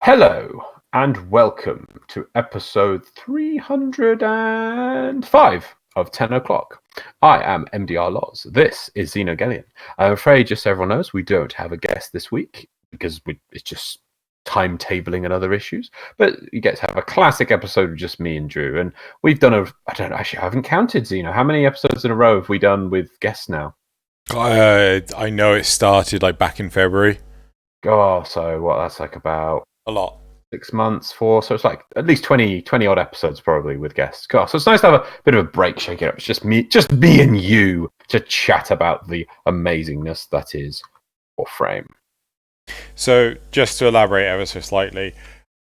Hello and welcome to episode 305 of Tenno Clock. I am MDRLOz. This is Xeno. I'm afraid, just so everyone knows, we don't have a guest this week because it's just timetabling and other issues. But you get to have a classic episode of just me and Drew. And we've done I haven't counted, Xeno. How many episodes in a row have we done with guests now? I know it started back in February. Oh, so what? That's about a lot. 6 months, 4. So it's at least 20 odd episodes probably with guests. God, so it's nice to have a bit of a break, shake it up. It's just me and you to chat about the amazingness that is Warframe. So just to elaborate ever so slightly,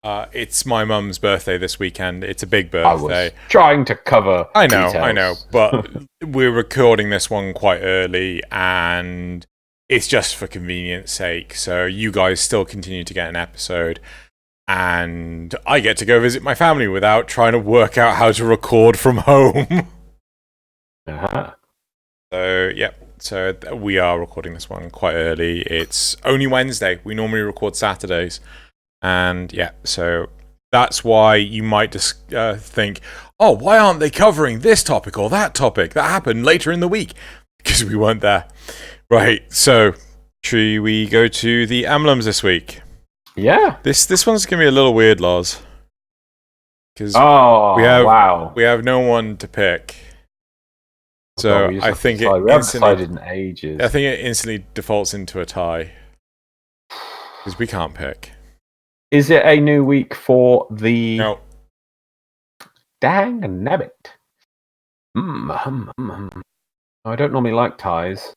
it's my mum's birthday this weekend. It's a big birthday. I was trying to cover details. I know, but we're recording this one quite early and it's just for convenience sake. So you guys still continue to get an episode. And I get to go visit my family without trying to work out how to record from home. Uh-huh. So, yeah. So we are recording this one quite early. It's only Wednesday. We normally record Saturdays. And, yeah, so that's why you might just think, oh, why aren't they covering this topic or that topic that happened later in the week? Because we weren't there. Right, so should we go to the emblems this week? Yeah. This one's going to be a little weird, Loz. Because we have no one to pick. So I think it decided in ages. I think it instantly defaults into a tie. Because we can't pick. Is it a new week for the... No. Dang nabbit. I don't normally like ties.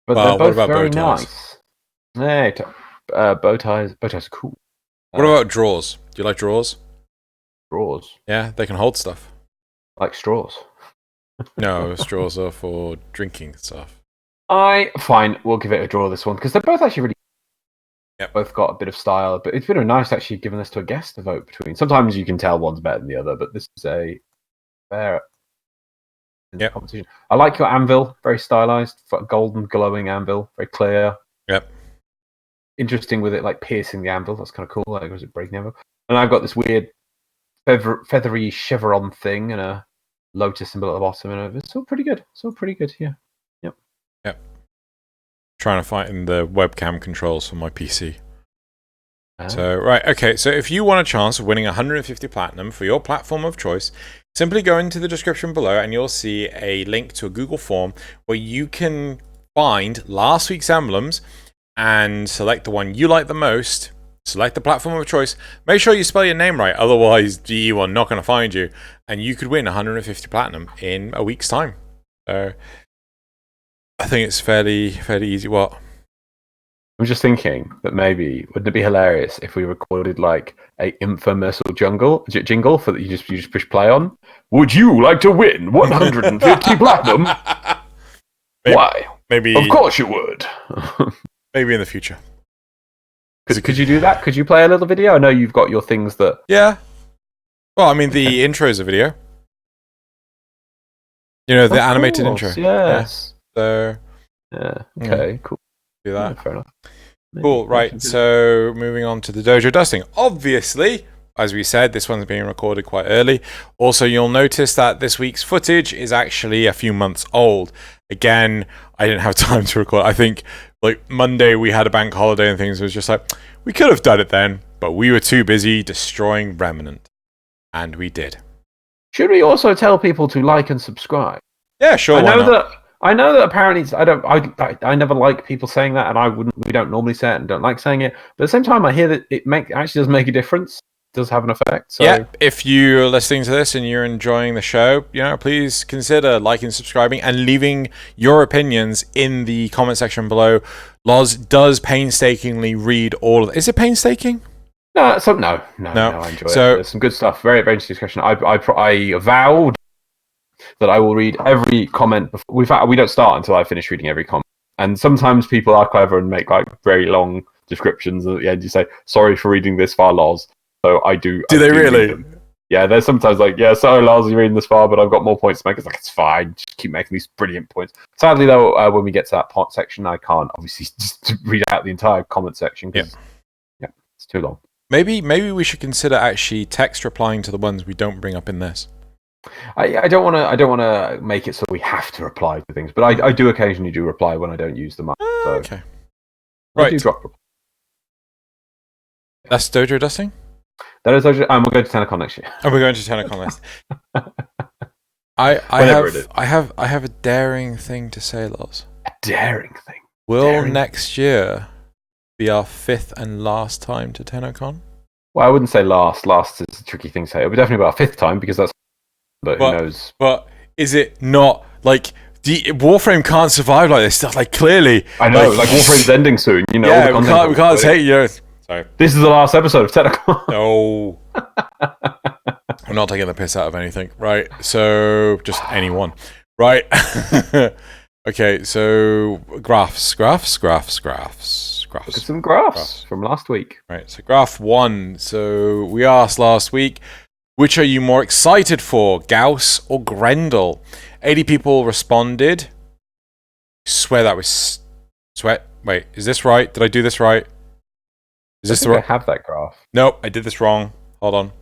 But they're both very nice. Hey, bow ties are cool. What about drawers? Do you like drawers? Drawers? Yeah, they can hold stuff. Like straws? No, straws are for drinking stuff. Fine, we'll give it a draw this one, because they're both actually really... Yep. Both got a bit of style, but it's been nice actually giving this to a guest to vote between. Sometimes you can tell one's better than the other, but this is a fair competition. I like your anvil, very stylized, golden glowing anvil, very clear. Yep. Interesting with it piercing the anvil. That's kind of cool. Was it breaking the anvil? And I've got this weird feathery chevron thing and a lotus symbol at the bottom, and it's all pretty good. Yeah. Yep. Trying to find the webcam controls for my PC. So, right, okay. So if you want a chance of winning 150 platinum for your platform of choice, simply go into the description below and you'll see a link to a Google form where you can find last week's emblems and select the one you like the most, select the platform of choice, make sure you spell your name right, otherwise GE are not going to find you, and you could win 150 platinum in a week's time. So I think it's fairly easy. What? I'm just thinking that maybe, wouldn't it be hilarious if we recorded a infomercial jingle for that you just push play on? Would you like to win 150 platinum? Why? Maybe. Of course you would. Maybe in the future. Could you do that? Could you play a little video? I know you've got your things that... Yeah. Well, I mean, the intro is a video. You know, the animated intro. Yes. Yeah. So... Yeah. Okay, cool. Do that. Yeah, fair enough. Cool, right. So, moving on to the dojo dusting. Obviously, as we said, this one's being recorded quite early. Also, you'll notice that this week's footage is actually a few months old. Again, I didn't have time to record. I think, Monday we had a bank holiday and things. It was just we could have done it then, but we were too busy destroying Remnant. And we did. Should we also tell people to like and subscribe? Yeah, sure. I know that apparently I never like people saying that, and we don't normally say it and don't like saying it. But at the same time, I hear that it actually does make a difference. It does have an effect. So. Yeah, if you're listening to this and you're enjoying the show, please consider liking, subscribing, and leaving your opinions in the comment section below. Loz does painstakingly read all of it. Is it painstaking? No, I enjoy it. There's some good stuff. Very, very interesting discussion. I vowed that I will read every comment before. We don't start until I finish reading every comment. And sometimes people are clever and make very long descriptions, and at the end you say, "Sorry for reading this far, Loz." So I do. Do they really? Yeah, there's sometimes sorry, Loz, you're reading this far, but I've got more points to make. It's fine. Just keep making these brilliant points. Sadly, though, when we get to that part section, I can't obviously just read out the entire comment section. It's too long. Maybe we should consider actually text replying to the ones we don't bring up in this. I don't want to make it so we have to reply to things, but I do occasionally do reply when I don't use them. So Okay. Right. I do drop. That's Dojo Dusting? That is Dojo. We'll go to TennoCon next year. Oh, we're going to TennoCon next. I have a daring thing to say, Loz. A daring thing. Will next year be our 5th and last time to TennoCon? Well, I wouldn't say last. Last is a tricky thing to say. It'll be definitely about our 5th time because that's. But who knows? But is it not like Warframe can't survive like this? Like clearly, I know. Like Warframe's ending soon. You know. Yeah, we can't say. Sorry. This is the last episode of TennoCon. No. I'm not taking the piss out of anything, right? So just anyone, right? Okay, so graphs. Look at some graphs from last week. Right, so graph 1. So we asked last week, which are you more excited for, Gauss or Grendel? 80 people responded. I swear that was sweat. Wait, is this right? Did I do this right? Is this the right? I have that graph. Nope, I did this wrong. Hold on.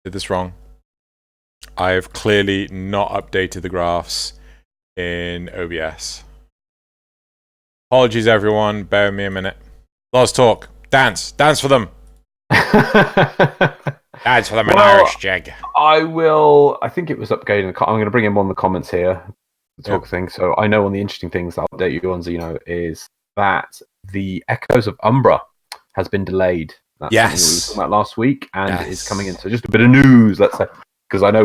Did this wrong. I've clearly not updated the graphs in OBS. Apologies, everyone. Bear with me a minute. Let's talk. Dance for them. Dance for them in Irish jig. I think it was updated. I'm going to bring in one of the comments here. The talk thing. So I know one of the interesting things I'll update you on, Xeno, is that the Echoes of Umbra has been delayed. That's something we were talking about last week, and is coming in. So just a bit of news, let's say, because I know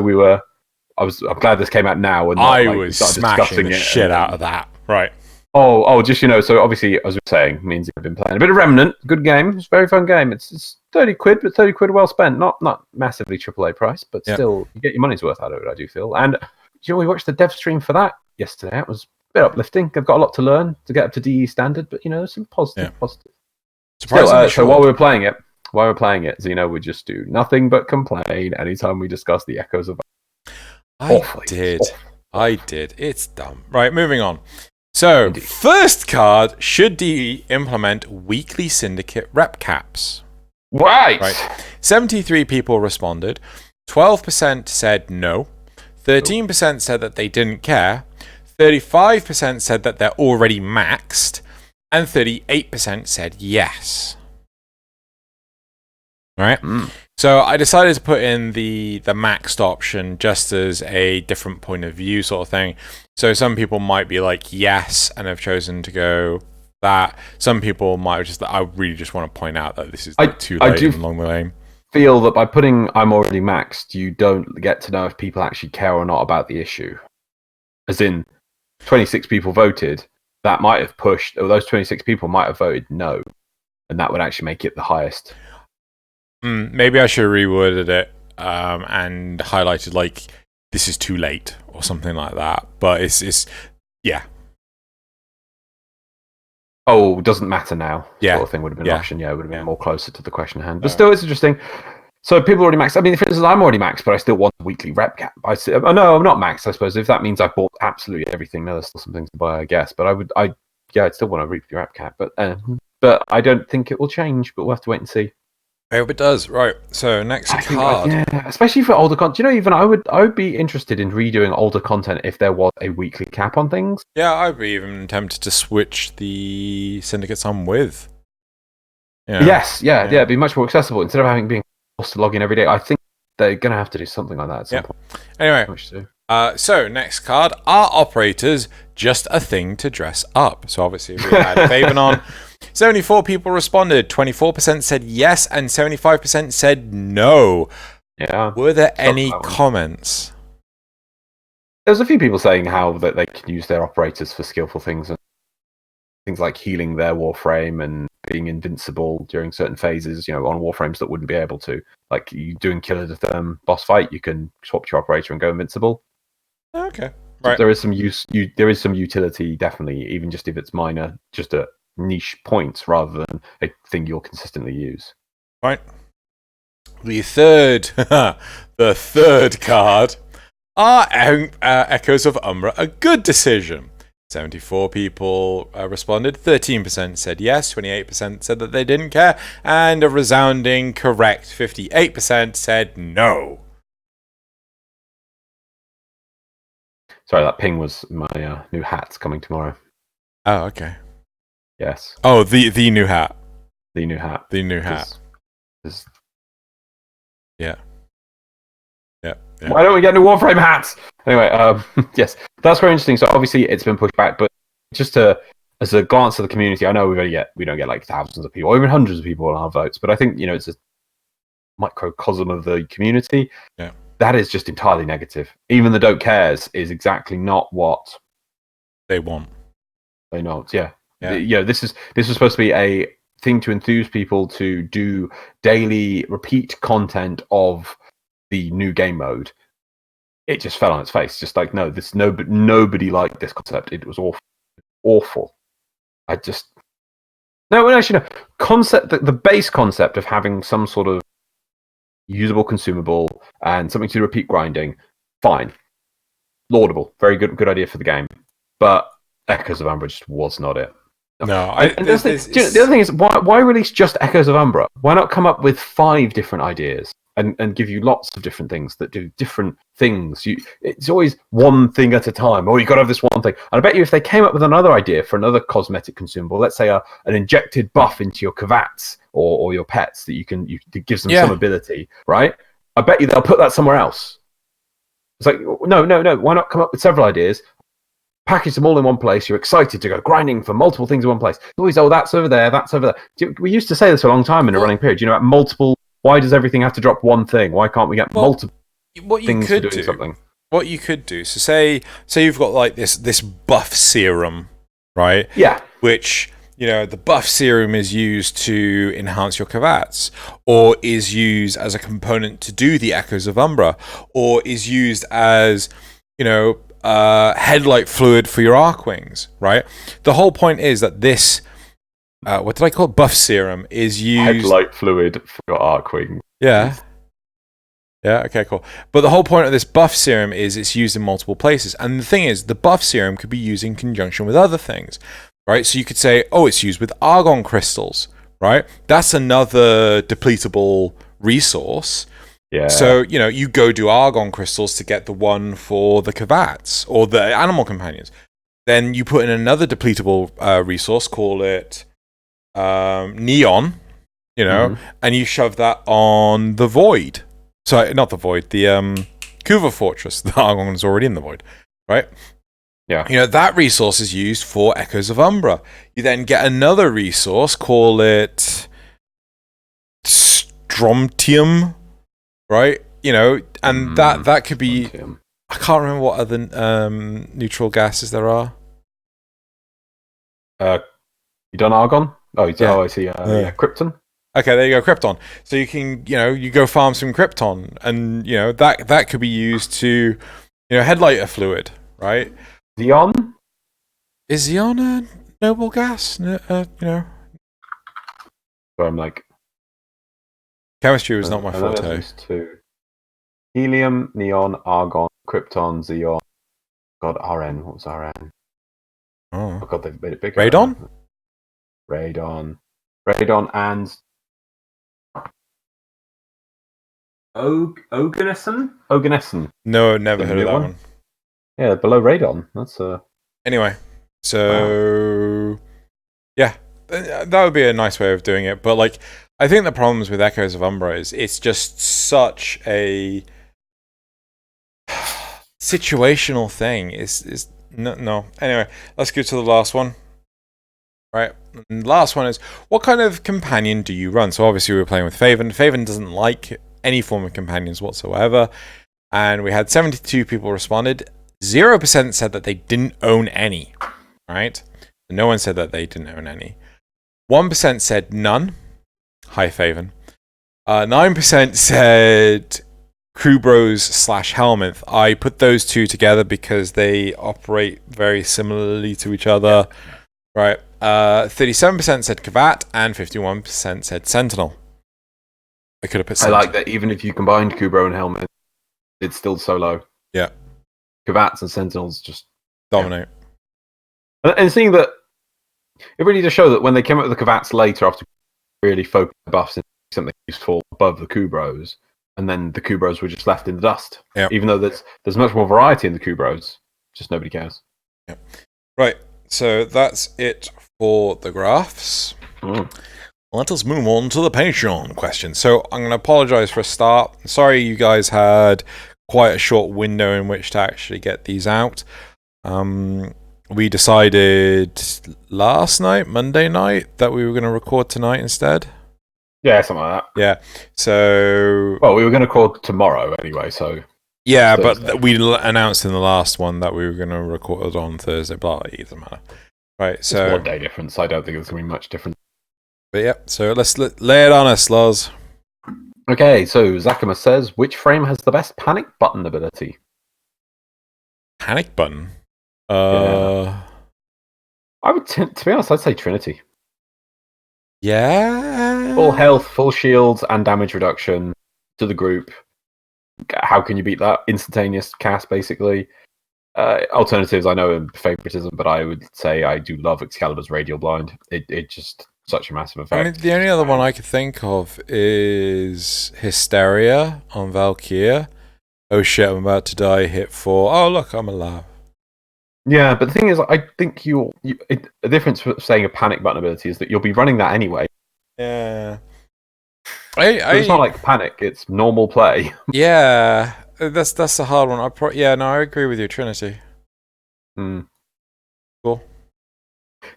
I'm glad this came out now. And I was smashing the shit out of that. Right. Oh, just so obviously, as we were saying, means you've been playing a bit of Remnant. Good game. It's a very fun game. It's 30 quid, but 30 quid well spent. Not massively AAA price, but still, you get your money's worth out of it, I do feel. And we watched the dev stream for that yesterday. It was a bit uplifting. I've got a lot to learn to get up to DE standard, but some positive. Still, so while we were playing it, Xeno would just do nothing but complain anytime we discuss the Echoes of. I did. It's dumb. Right, moving on. So, first card, should DE implement weekly syndicate rep caps? Right. 73 people responded. 12% said no. 13% said that they didn't care. 35% said that they're already maxed. And 38% said yes. Right? So I decided to put in the maxed option just as a different point of view sort of thing. So some people might be like, yes, and have chosen to go that. Some people might I really just want to point out that this is too late along the lane. Feel that by putting I'm already maxed, you don't get to know if people actually care or not about the issue. As in, 26 people voted, that might have pushed, or those 26 people might have voted no, and that would actually make it the highest. Maybe I should have reworded it and highlighted like this is too late or something like that. But it's yeah. Oh, doesn't matter now. Yeah, sort of thing would have been an option. Yeah, it would have been more closer to the question at hand. But still, it's interesting. So people already maxed. I mean, for instance, I'm already maxed, but I still want a weekly rep cap. No, I'm not maxed. I suppose if that means I've bought absolutely everything, no, there's still some things to buy, I guess. But I'd still want a weekly rep cap. But I don't think it will change. But we'll have to wait and see. I hope it does. Right. So next card. Especially for older content. Even I would be interested in redoing older content if there was a weekly cap on things. Yeah, I'd be even tempted to switch the syndicates I'm with. Yes. Yeah. It'd be much more accessible instead of being forced to log in every day. I think they're going to have to do something like that at some point. Anyway. So next card. Are operators just a thing to dress up? So obviously we had Faven on. 74 people responded. 24% said yes, and 75% said no. Yeah. Were there any comments? There's a few people saying how that they can use their operators for skillful things, and things like healing their Warframe and being invincible during certain phases. On Warframes that wouldn't be able to. Like you doing Killer to Therm boss fight, you can swap your operator and go invincible. Okay. So there is some use. There is some utility, definitely, even just if it's minor, just a niche points rather than a thing you'll consistently use. Right. The third card. Are Echoes of Umbra a good decision? 74 people responded. 13% said yes. 28% said that they didn't care. And a resounding correct 58% said no. Sorry, that ping was my new hat's coming tomorrow. Oh, okay. Yes. Oh, the new hat. The new hat. The new hat. Yeah. Yeah. Why don't we get new Warframe hats? Anyway, yes, that's very interesting. So obviously it's been pushed back, but just as a glance at the community, I know we don't get like thousands of people or even hundreds of people on our votes, but I think it's a microcosm of the community. Yeah. That is just entirely negative. Even the don't cares is exactly not what they want. They not, yeah. This was supposed to be a thing to enthuse people to do daily repeat content of the new game mode. It just fell on its face. Just like nobody liked this concept. It was awful. Concept, the base concept of having some sort of usable consumable and something to do repeat grinding, fine, laudable, very good idea for the game. But Echoes of Umbra just was not it. No, the other thing is, why release just Echoes of Umbra? Why not come up with 5 different ideas and give you lots of different things that do different things? It's always one thing at a time. You got to have this one thing. And I bet you if they came up with another idea for another cosmetic consumable, let's say an injected buff into your Kavats or your pets that gives them some ability, right? I bet you they'll put that somewhere else. It's like, no. Why not come up with several ideas? Package them all in one place. You're excited to go grinding for multiple things in one place. It's always, that's over there, that's over there. We used to say this for a long time in a running period. About multiple. Why does everything have to drop one thing? Why can't we get multiple things for doing something? What you could do. So say you've got like this buff serum, right? Yeah. Which the buff serum is used to enhance your Kavats, or is used as a component to do the Echoes of Umbra, or is used as headlight fluid for your Archwings, right? The whole point is that this, what did I call it? Buff serum is used... Headlight fluid for your Archwing. Yeah. Yeah, okay, cool. But the whole point of this buff serum is it's used in multiple places. And the thing is, the buff serum could be used in conjunction with other things, right? So you could say, it's used with Argon crystals, right? That's another depletable resource. Yeah. So, you go do Argon crystals to get the one for the Kavats or the animal companions. Then you put in another depletable resource, call it Neon, and you shove that on the Void. Sorry, not the Void, the Kuva Fortress. The Argon is already in the Void, right? Yeah. That resource is used for Echoes of Umbra. You then get another resource, call it Strontium, right? And that could be... I can't remember what other neutral gases there are. You done Argon? I see. Krypton. Okay, there you go, Krypton. So you can, you go farm some Krypton, and that could be used to, headlight a fluid, right? Xeon? Is Xeon a noble gas? So I'm like, chemistry was not my forte. Helium, neon, argon, krypton, xeon. God, Rn. What was Rn? Oh God, they've made it bigger. Radon, and Oganescent. No, never heard of that one. Yeah, below radon. That's Anyway, so yeah, that would be a nice way of doing it. But like, I think the problems with Echoes of Umbra is it's just such a situational thing. Is no. Anyway, let's go to the last one. Right, and the last one is, what kind of companion do you run? So obviously we were playing with Faven. Faven doesn't like any form of companions whatsoever, and we had 72 people responded. 0% said that they didn't own any, right? No one said that they didn't own any. 1% said none. Hi, Faven. 9% said Krubros / Helminth. I put those two together because they operate very similarly to each other, right? 37% said Kavat and 51% said Sentinel. I could have put Sentinel. I like that even if you combined Kubro and Helminth, it's still so low. Yeah. Kavats and Sentinels just dominate. And seeing that, it really does show that when they came up with the Kavats later, after really focusing buffs into something useful above the Kubros, and then the Kubros were just left in the dust. Yep. Even though there's much more variety in the Kubros, just nobody cares. Yep. Right, so that's it for the graphs. Let us move on to the Patreon question. So I'm going to apologize for a start. Sorry you guys had quite a short window in which to actually get these out. We decided last night, Monday night, that we were going to record tonight instead. Yeah, something like that. Yeah, so... Well, we were going to record tomorrow anyway, so... Yeah, but we announced in the last one that we were going to record on Thursday, but it doesn't matter. Right, so... It's 1 day difference. I don't think there's going to be much difference. But yeah, so let's lay it on us, Loz. Okay, so Zakama says, which frame has the best panic button ability? Panic button? Yeah. I would, to be honest, I'd say Trinity. Yeah? Full health, full shields, and damage reduction to the group. How can you beat that? Instantaneous cast, basically. Alternatives, I know, are favoritism, but I would say I do love Excalibur's Radial Blind. It just such a massive effect. I mean, the only other one I could think of is Hysteria on Valkyria. Oh shit, I'm about to die, hit 4. Oh look, I'm alive. Yeah, but the thing is, I think the difference with saying a panic button ability is that you'll be running that anyway. Yeah. It's not like panic, it's normal play. Yeah, that's a hard one. I agree with you, Trinity. Cool.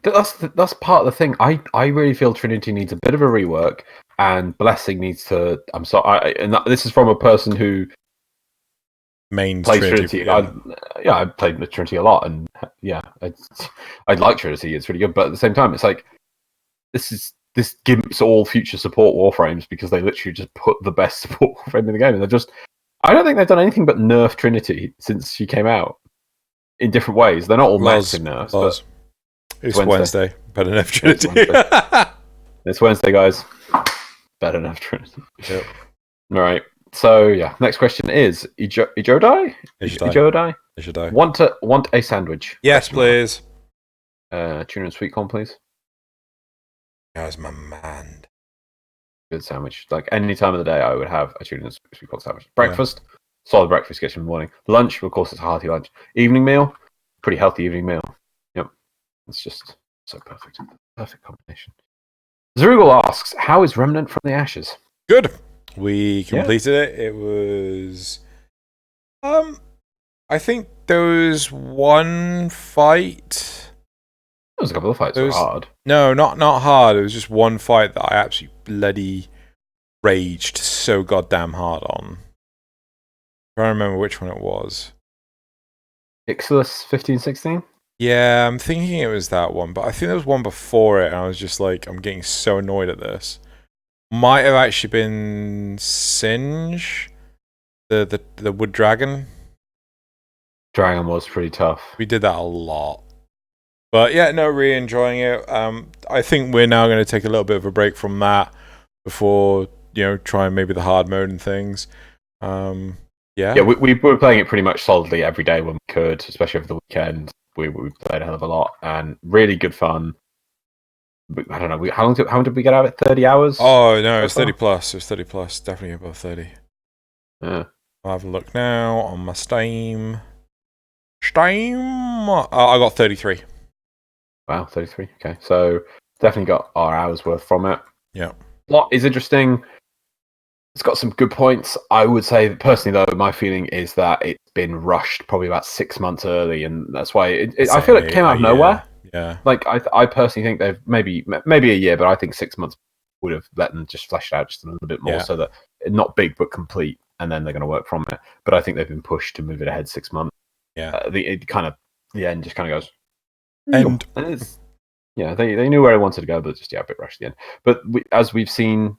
That's part of the thing. I really feel Trinity needs a bit of a rework, and Blessing needs to. I'm sorry, this is from a person who plays Trinity. I played with Trinity a lot, and yeah, I like Trinity. It's really good, but at the same time, it's like this gimps all future support Warframes because they literally just put the best support Warframe in the game, and I don't think they've done anything but nerf Trinity since she came out in different ways. They're not all massive nerfs. But it's Wednesday. Better enough Trinity. It's Wednesday, guys. Better enough Trinity. Yep. All right. So yeah, next question is Ijodai? Ijodai. Want a sandwich? Yes, please. Tuna and sweet corn, please. That my man. Good sandwich. Like any time of the day, I would have a tuna and sweet corn sandwich. Breakfast, solid breakfast, get you in the morning. Lunch, of course, it's a hearty lunch. Evening meal, pretty healthy evening meal. Yep. It's just so perfect. Perfect combination. Zerugal asks, how is Remnant from the Ashes? Good. We completed it. It was... I think there was one fight. There was a couple of fights that were hard. No, not hard. It was just one fight that I absolutely bloody raged so goddamn hard on. I'm trying to remember which one it was. Ixalis 15-16? Yeah, I'm thinking it was that one, but I think there was one before it, and I was just like, I'm getting so annoyed at this. Might have actually been Singe, the wood dragon. Dragon was pretty tough. We did that a lot. But yeah, no, really enjoying it. I think we're now going to take a little bit of a break from that before, trying maybe the hard mode and things. Yeah, we were playing it pretty much solidly every day when we could, especially over the weekend. We played a hell of a lot and really good fun. I don't know. How long did we get out of it? 30 hours? Oh no, it's 30 plus. It's 30 plus. Definitely above 30. Yeah. I'll have a look now on my Steam. I got 33. Wow, 33. Okay, so definitely got our hours worth from it. Yeah. Plot is interesting. It's got some good points. I would say, personally, though, my feeling is that it's been rushed probably about 6 months early, and that's why I feel it came out of nowhere. Yeah. Like, I personally think they've maybe a year, but I think 6 months would have let them just flesh it out just a little bit more so that not big but complete, and then they're going to work from it. But I think they've been pushed to move it ahead 6 months. Yeah. The end just kind of goes. And it's, they knew where I wanted to go, but just a bit rushed at the end. But as we've seen,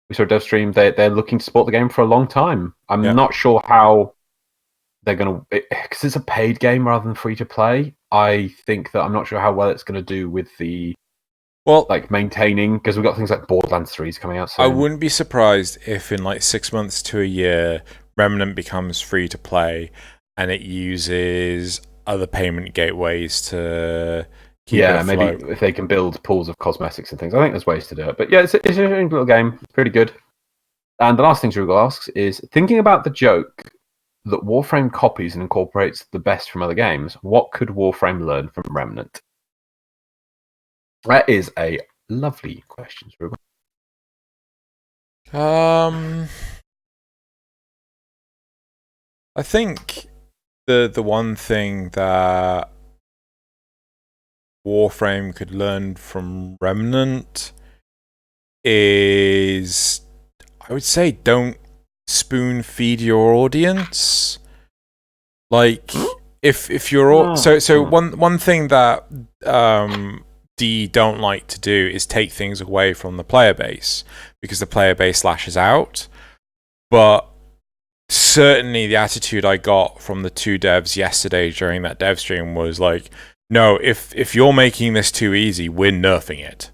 we saw Dev Stream, they're looking to support the game for a long time. I'm not sure how they're going to, because it's a paid game rather than free to play. I think that I'm not sure how well it's going to do with the maintaining, because we've got things like Borderlands 3 is coming out soon. I wouldn't be surprised if in like 6 months to a year, Remnant becomes free to play and it uses other payment gateways to keep it maybe afloat. if they can build pools of cosmetics and things. I think there's ways to do it. But yeah, it's an interesting little game. It's pretty good. And the last thing Rugal asks is, thinking about the joke that Warframe copies and incorporates the best from other games, what could Warframe learn from Remnant? That is a lovely question, Rugal. I think the one thing that Warframe could learn from Remnant is, I would say, don't spoon feed your audience. Like, if you're all so one thing that D don't like to do is take things away from the player base, because the player base lashes out. But certainly the attitude I got from the two devs yesterday during that dev stream was like, no, if you're making this too easy, we're nerfing it.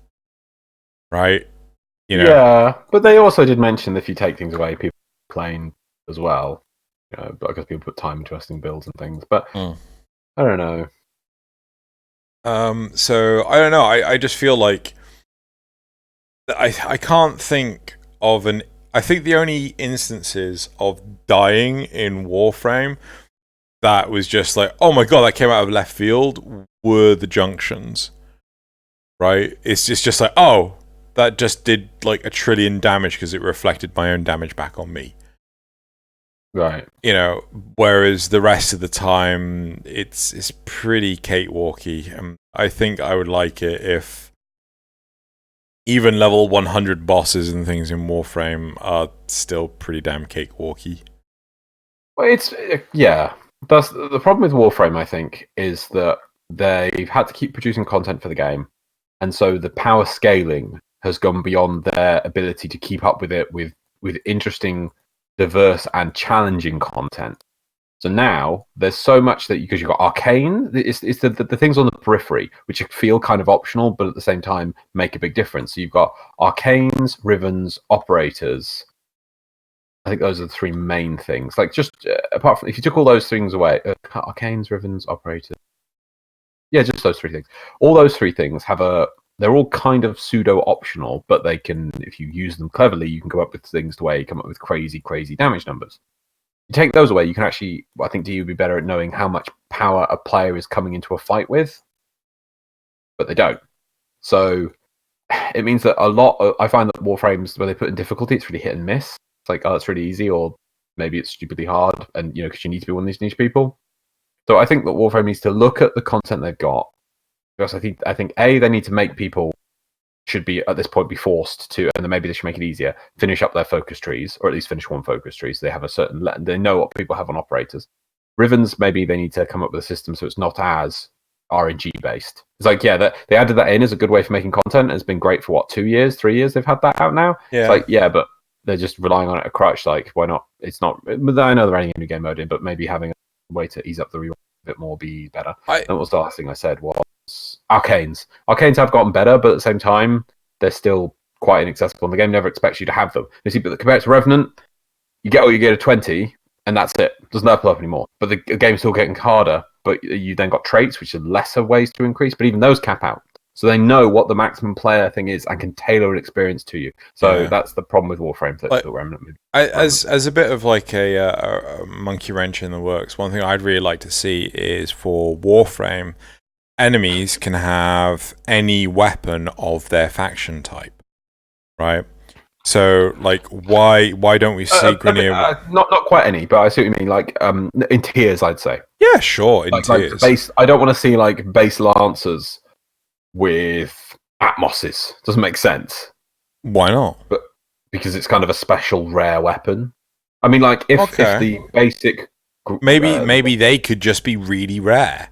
Right? You know? Yeah, but they also did mention that if you take things away, people complain as well. You know, because people put time into testing builds and things. But I don't know. So I don't know. I just feel like I can't think of an. I think the only instances of dying in Warframe that was just like, oh my god, that came out of left field, were the junctions. Right? It's just like, oh, that just did like 1 trillion damage because it reflected my own damage back on me. Right. You know, whereas the rest of the time, it's pretty cakewalky. I think I would like it if even level 100 bosses and things in Warframe are still pretty damn cakewalky. Well, That's the problem with Warframe, I think, is that they've had to keep producing content for the game, and so the power scaling has gone beyond their ability to keep up with it with interesting, diverse, and challenging content. So now there's so much that because you've got Arcane, it's the things on the periphery which feel kind of optional, but at the same time make a big difference. So you've got Arcanes, Rivens, Operators. I think those are the three main things. Like, just apart from, if you took all those things away, Arcanes, Rivens, Operators. Yeah, just those three things. All those three things they're all kind of pseudo optional, but they can, if you use them cleverly, you can come up with things the way you come up with crazy damage numbers. You take those away, you can actually, I think you'd be better at knowing how much power a player is coming into a fight with, but they don't. So it means that I find that Warframes, when they put in difficulty, it's really hit and miss. It's like, oh, it's really easy, or maybe it's stupidly hard, and because you need to be one of these niche people. So I think that Warframe needs to look at the content they've got, because I think they need to make people should be at this point be forced to, and then maybe they should make it easier, finish up their focus trees, or at least finish one focus tree, so they have a certain, they know what people have on Operators. Rivens, maybe they need to come up with a system so it's not as RNG based. It's like, yeah, they added that in as a good way for making content. It's been great for what, 2 years, 3 years they've had that out now. Yeah. It's like, yeah, but they're just relying on it a crutch. Like, why not? It's not. I know they're adding a new game mode in, but maybe having a way to ease up the rewards a bit more be better. That was the last thing I said was Arcanes. Arcanes have gotten better, but at the same time, they're still quite inaccessible, and the game never expects you to have them. You see, but compared to Revenant, you get a 20, and that's it. It doesn't level up anymore. But the game's still getting harder, but you then got traits, which are lesser ways to increase, but even those cap out. So they know what the maximum player thing is and can tailor an experience to you. So that's the problem with Warframe. As a bit of like a monkey wrench in the works, one thing I'd really like to see is for Warframe, enemies can have any weapon of their faction type, right? So, like, why don't we see Grineer? Not quite any, but I see what you mean. Like, in tiers, I'd say. Yeah, sure, in tiers. I don't want to see like base lancers with Atmoses. Doesn't make sense. Why not? But because it's kind of a special rare weapon. I mean, like, if the basic maybe they could just be really rare.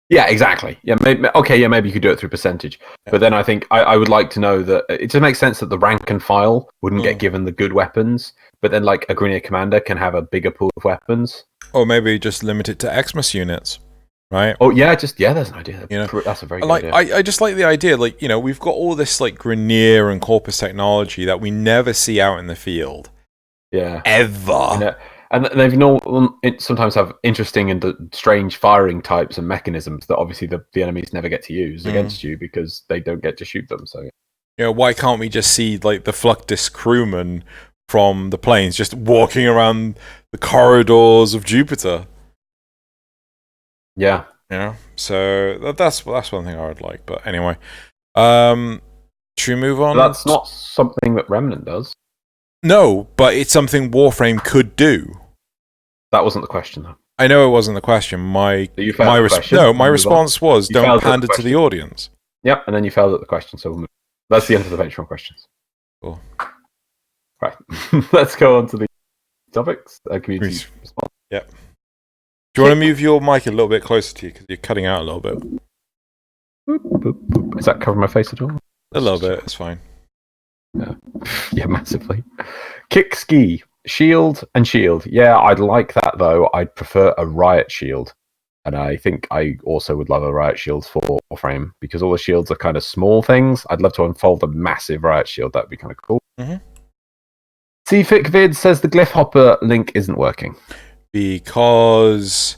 Yeah, exactly. Yeah, maybe you could do it through percentage. Yeah. But then I think I would like to know that it just makes sense that the rank and file wouldn't get given the good weapons, but then like a Grineer commander can have a bigger pool of weapons. Or maybe just limit it to Xmas units, right? Oh yeah, there's an idea. That's a very good idea. I just like the idea, like, we've got all this like Grineer and Corpus technology that we never see out in the field. Yeah. Ever. And they've sometimes have interesting and strange firing types and mechanisms that obviously the enemies never get to use against you because they don't get to shoot them. So, why can't we just see like the Fluctus crewmen from the planes just walking around the corridors of Jupiter? Yeah. So that's one thing I would like. But anyway, should we move on? But that's not something that Remnant does. No, but it's something Warframe could do. That wasn't the question, though. I know it wasn't the question. My response was don't pander to the audience. Yep, and then you failed at the question, so that's the end of the Patreon questions. Cool. Right, let's go on to the topics. Community response. Yep. Do you want to move your mic a little bit closer to you because you're cutting out a little bit? Boop, boop, boop. Is that covering my face at all? A little bit. It's fine. Yeah, massively. Kick ski, shield and shield. Yeah, I'd like that though. I'd prefer a riot shield, and I think I also would love a riot shield for Warframe because all the shields are kind of small things. I'd love to unfold a massive riot shield. That'd be kind of cool. CFIC says the Glyph Hopper link isn't working because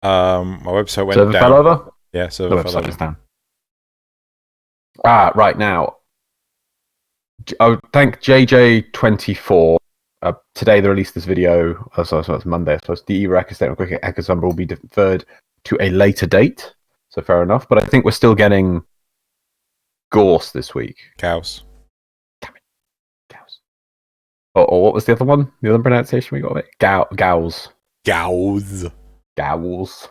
my website went down. Fell over. Yeah, so the website is down. Right now. I would thank JJ24. Today they released this video. So it's Monday, I suppose. The record statement quick Echoes Umbra will be deferred to a later date. So fair enough. But I think we're still getting Gorse this week. Cows. Damn it. Cows. Or what was the other one? The other pronunciation we got of it? Gowls. Gowls. Gowls.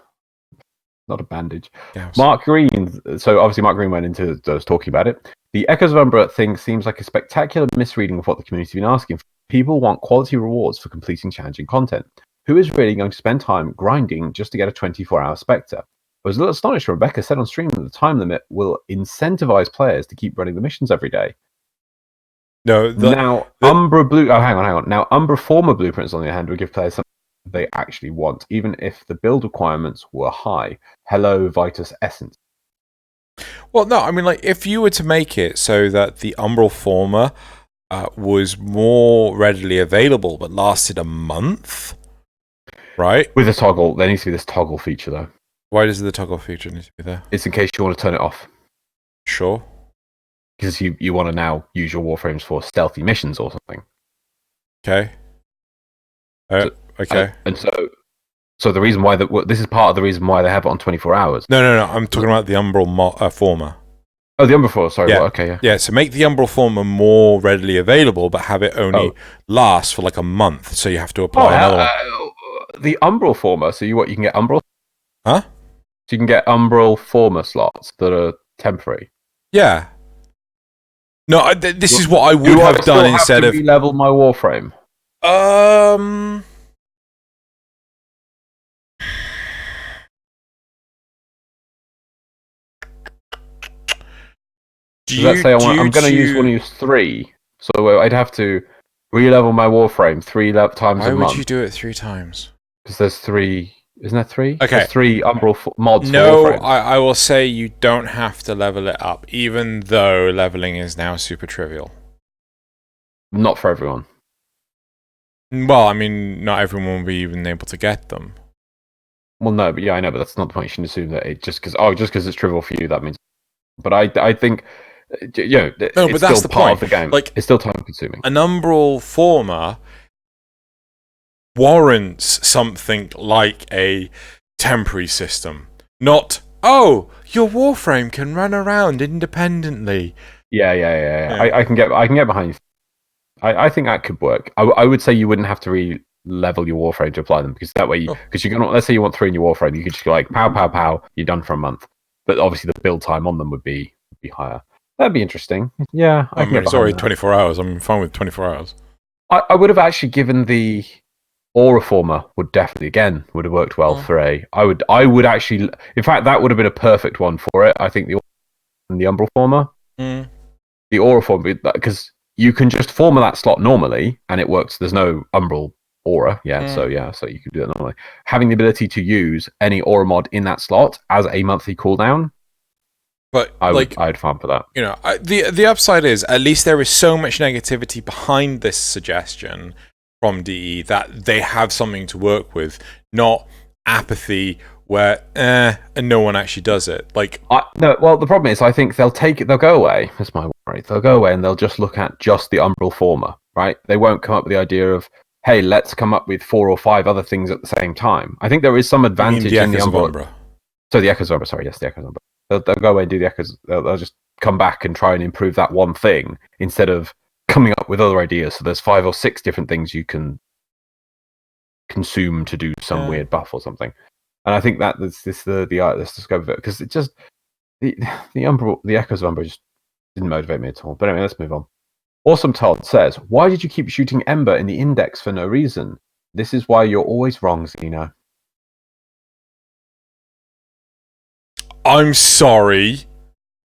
Not a bandage. Gowls. Mark Green. So obviously Mark Green went into those talking about it. The Echoes of Umbra thing seems like a spectacular misreading of what the community has been asking for. People want quality rewards for completing challenging content. Who is really going to spend time grinding just to get a 24-hour Spectre? I was a little astonished when Rebecca said on stream that the time limit will incentivize players to keep running the missions every day. No, Umbra Blue... Oh, hang on. Now, Umbra Former Blueprints, on the other hand, will give players something they actually want, even if the build requirements were high. Hello, Vitus Essence. Well, no, I mean, like, if you were to make it so that the Umbral Former was more readily available but lasted a month, right? With a toggle. There needs to be this toggle feature, though. Why does the toggle feature need to be there? It's in case you want to turn it off. Sure. Because you want to now use your Warframes for stealthy missions or something. Okay. Okay. And so the reason why this is part of the reason why they have it on 24 hours. No. I'm talking about the Umbral Former. Oh, the Umbral Former. Sorry. Yeah. Well, okay. Yeah. Yeah. So make the Umbral Former more readily available, but have it only last for like a month. So you have to apply another one. The Umbral Former. So you can get Umbral. Huh? So you can get Umbral Former slots that are temporary. Yeah. No, this is what I would have done instead of level my Warframe. Let's say I'm going to use one of these 3, so I'd have to re-level my Warframe 3 times a month. Why would you do it 3 times? Because there's 3, isn't there 3? Okay. There's 3 Umbral mods. No, for Warframe. I will say you don't have to level it up, even though leveling is now super trivial. Not for everyone. Well, I mean, not everyone will be even able to get them. Well, no, but yeah, I know, but that's not the point. You shouldn't assume that it just because it's trivial for you, that means. But I think. No, but that's still the part point. Of the game. Like, it's still time consuming. An Umbral Former warrants something like a temporary system, not your Warframe can run around independentely. Yeah. I can get behind you. I think that could work. I would say you wouldn't have to re-level your Warframe to apply them because that way, because you're gonna, let's say you want 3 in your Warframe, you could just go like pow pow pow, you're done for a month. But obviously the build time on them would be higher. That'd be interesting. Yeah, I mean, it's already 24 hours. I'm fine with 24 hours. I would have actually given the Aura Former would have worked well for a. I would actually, in fact, that would have been a perfect one for it. I think the Umbral Former, the Aura Former, because you can just former that slot normally and it works. There's no Umbral Aura, so you can do that normally. Having the ability to use any Aura mod in that slot as a monthly cooldown. But I'd farm for that. You know, the upside is at least there is so much negativity behind this suggestion from DE that they have something to work with, not apathy where and no one actually does it. Like no, well, the problem is, I think they'll go away. That's my worry. They'll go away and they'll just look at just the Umbral former, right? They won't come up with the idea of, hey, let's come up with 4 or 5 other things at the same time. I think there is some advantage in the Umbral. So the Echoes of Umbra, sorry, yes, the Echoes of Umbra. They'll go away and do the Echoes. They'll just come back and try and improve that one thing instead of coming up with other ideas. So there's 5 or 6 different things you can consume to do some weird buff or something. And I think that this the art. Let's just go with it, because it just the Echoes of Umbra just didn't motivate me at all. But anyway, let's move on. Awesome Todd says, "Why did you keep shooting Ember in the index for no reason? This is why you're always wrong, Xeno." I'm sorry.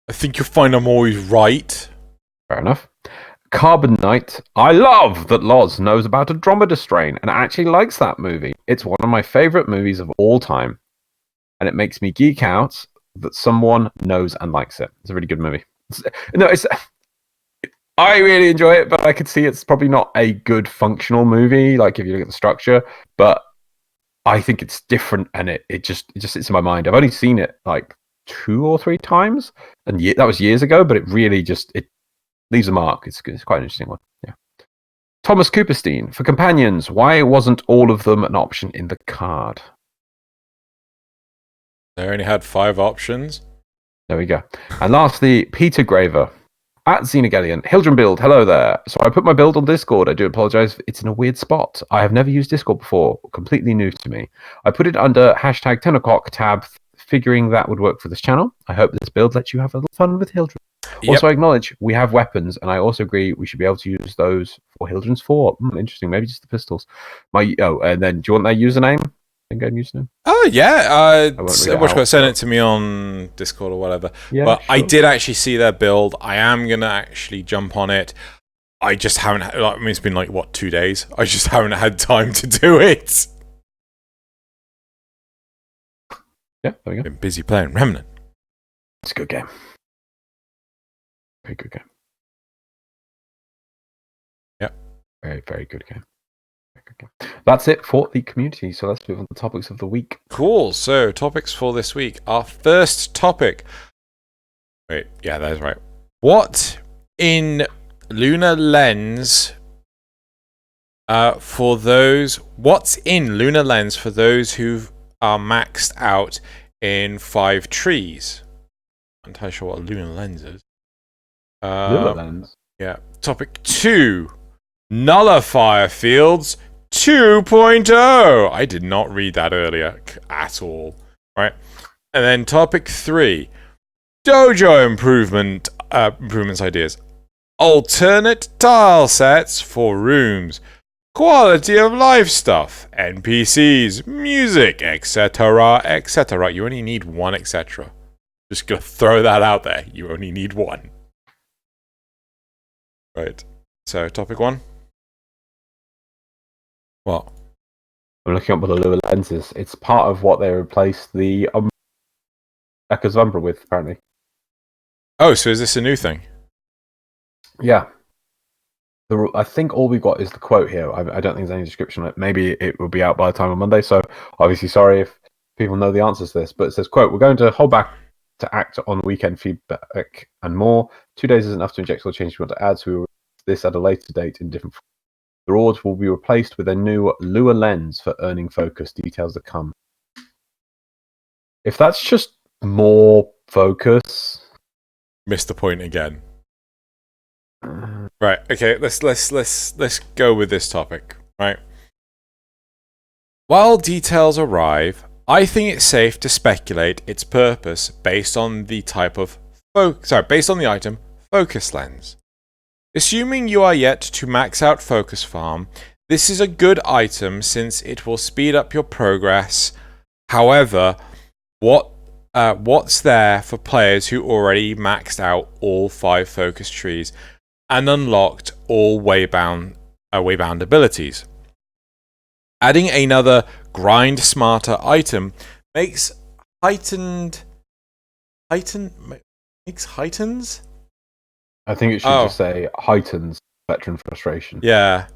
I think you'll find I'm always right. Fair enough. Carbon Knight. I love that Loz knows about Andromeda Strain and actually likes that movie. It's one of my favorite movies of all time. And it makes me geek out that someone knows and likes it. It's a really good movie. I really enjoy it, but I could see it's probably not a good functional movie, like if you look at the structure. But I think it's different, and it just sits in my mind. I've only seen it like 2 or 3 times, and that was years ago. But it really it leaves a mark. It's quite an interesting one. Yeah. Thomas Cooperstein, for companions, why wasn't all of them an option in the card? They only had 5 options. There we go. And lastly, Peter Graver. At Xenogellion, Hildren build, hello there. So I put my build on Discord. I do apologize. It's in a weird spot. I have never used Discord before. Completely new to me. I put it under hashtag Tenno Clock tab, figuring that would work for this channel. I hope this build lets you have a little fun with Hildren. Yep. Also, I acknowledge we have weapons, and I also agree we should be able to use those for Hildren's 4. Interesting. Maybe just the pistols. And then do you want their username? Username? Oh yeah, send it to me on Discord or whatever. Yeah, but sure. I did actually see their build. I am gonna actually jump on it. I just haven't. It's been like 2 days. I just haven't had time to do it. Yeah, there we go. Been busy playing Remnant. It's a good game. Very good game. Yeah, very very good game. That's it for the community, so let's move on to the topics of the week. Cool. So, topics for this week. Our first topic. Wait, yeah, that's right. What in Lunar Lens what's in Lunar Lens for those who are maxed out in 5 trees? I'm not sure what a Lunar Lens is. Lunar Lens? Yeah. Topic 2. Nullifier fields 2.0. I did not read that earlier at all. Right. And then topic 3. Dojo improvements ideas. Alternate tile sets for rooms. Quality of life stuff. NPCs. Music. Etc. Etc. You only need 1 etc. Just gonna throw that out there. You only need 1. Right. So, topic 1. What? I'm looking up what the Lua Lens is. It's part of what they replaced the Echoes of Umbra with, apparently. Oh, so is this a new thing? Yeah. I think all we've got is the quote here. I don't think there's any description on it. Maybe it will be out by the time on Monday, so obviously sorry if people know the answers to this, but it says, quote, "We're going to hold back to act on weekend feedback and more. 2 days is enough to inject all the changes we want to add, so we will release this at a later date in different forms. The rewards will be replaced with a new Lua Lens for earning focus. Details that come." If that's just more focus, missed the point again. Right. Okay. Let's go with this topic. Right. While details arrive, I think it's safe to speculate its purpose based on the based on the item focus lens. Assuming you are yet to max out Focus Farm, this is a good item since it will speed up your progress. However, what's there for players who already maxed out all 5 focus trees and unlocked all waybound abilities? Adding another grind smarter item makes heightens. I think it should just say heightens veteran frustration. Yeah.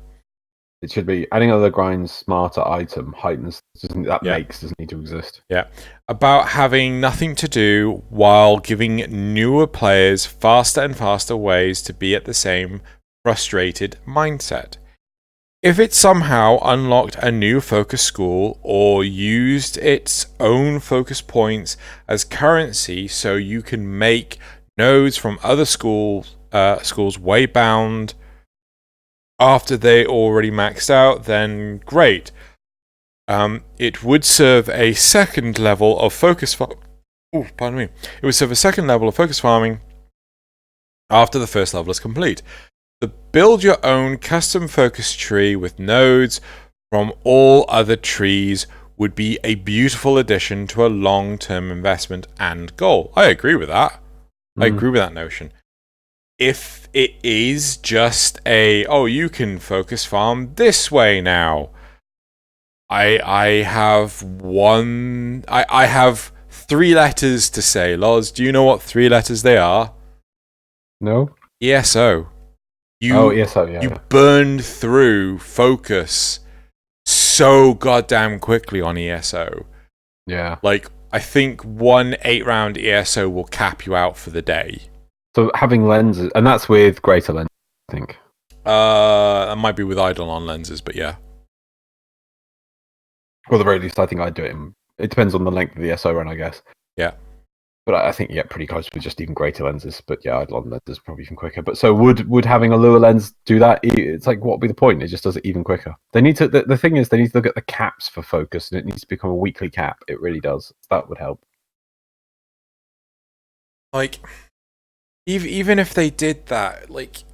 It should be adding other grind smarter item heightens doesn't need to exist. Yeah. About having nothing to do while giving newer players faster and faster ways to be at the same frustrated mindset. If it somehow unlocked a new focus school or used its own focus points as currency so you can make nodes from other schools way bound after they already maxed out, then great. It would serve a second level of focus It would serve a second level of focus farming after the first level is complete. The build your own custom focus tree with nodes from all other trees would be a beautiful addition to a long-term investment and goal. I agree with that. I agree with that notion. If it is just you can focus farm this way now. I have 3 letters to say. Loz, do you know what 3 letters they are? No. ESO. ESO, yeah. You burned through focus so goddamn quickly on ESO. Yeah. Like, I think 1 8-round ESO will cap you out for the day. So having lenses, and that's with greater lenses, I think. That might be with Eidolon lenses, but yeah. Well, at the very least, I think I'd do it. It depends on the length of the SO run, I guess. Yeah. But I think you get pretty close with just even greater lenses. But yeah, Eidolon lenses probably even quicker. But so would having a lure lens do that? It's like, what would be the point? It just does it even quicker. They need to. The thing is, they need to look at the caps for focus, and it needs to become a weekly cap. It really does. That would help. Like, even if they did that, like,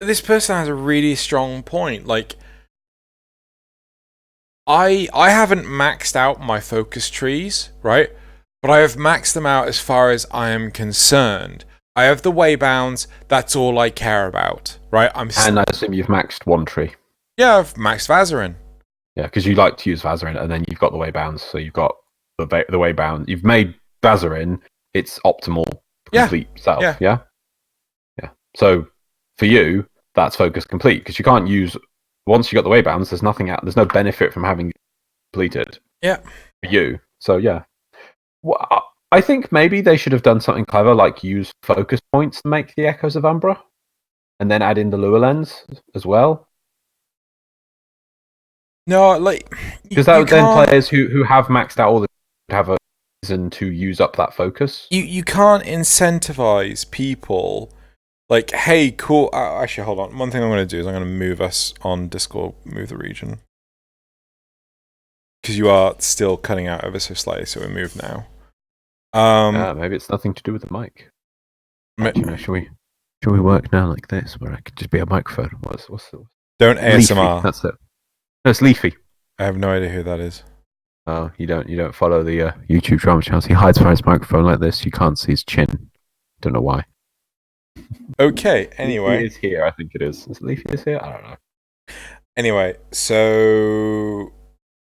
this person has a really strong point. Like, I haven't maxed out my focus trees, right? But I have maxed them out as far as I am concerned. I have the waybounds. That's all I care about, right? And I assume you've maxed one tree. Yeah, I've maxed Vazarin. Yeah, because you like to use Vazarin, and then you've got the waybounds. So you've got the waybound. You've made Vazarin its optimal complete self. Yeah. So for you, that's focus complete because you can't use. Once you got the waybounds, there's nothing out. There's no benefit from having completed. Yeah. For you. So yeah. Well, I think maybe they should have done something clever, like use focus points to make the Echoes of Umbra, and then add in the lure lens as well. No, like, because that would then players who have maxed out all the have a reason to use up that focus. You can't incentivize people. Like, hey, cool. Actually, hold on. One thing I'm going to do is I'm going to move us on Discord, move the region. Because you are still cutting out ever so slightly, so we move now. Maybe it's nothing to do with the mic. Should we work now like this, where I could just be a microphone? What's Don't ASMR. Leafy, that's it. No, it's Leafy. I have no idea who that is. Oh, you don't follow the YouTube drama channels. He hides behind his microphone like this. You can't see his chin. Don't know why. Okay, anyway. Leafy is here, I think it is. Is Leafy is here? I don't know. Anyway, so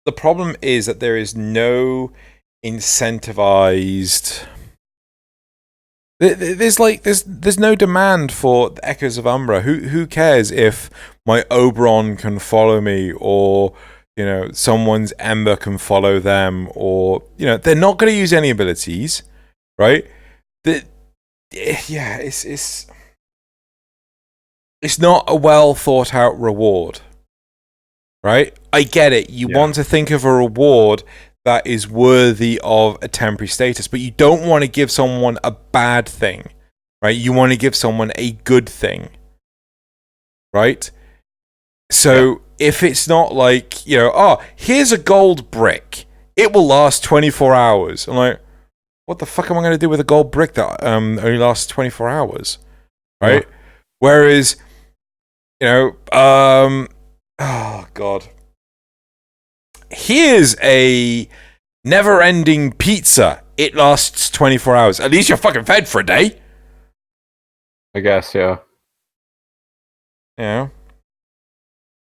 the problem is that there is no incentivized. There's no demand for the Echoes of Umbra. Who cares if my Oberon can follow me, or someone's Ember can follow them, or they're not going to use any abilities, right? It's not a well thought out reward, right? I get it. You want to think of a reward that is worthy of a temporary status, but you don't want to give someone a bad thing, right? You want to give someone a good thing, right? So if it's not like, here's a gold brick, it will last 24 hours. I'm like, what the fuck am I going to do with a gold brick that only lasts 24 hours, right? Yeah. Whereas, oh God. Here's a never-ending pizza. It lasts 24 hours. At least you're fucking fed for a day. I guess, yeah. Yeah.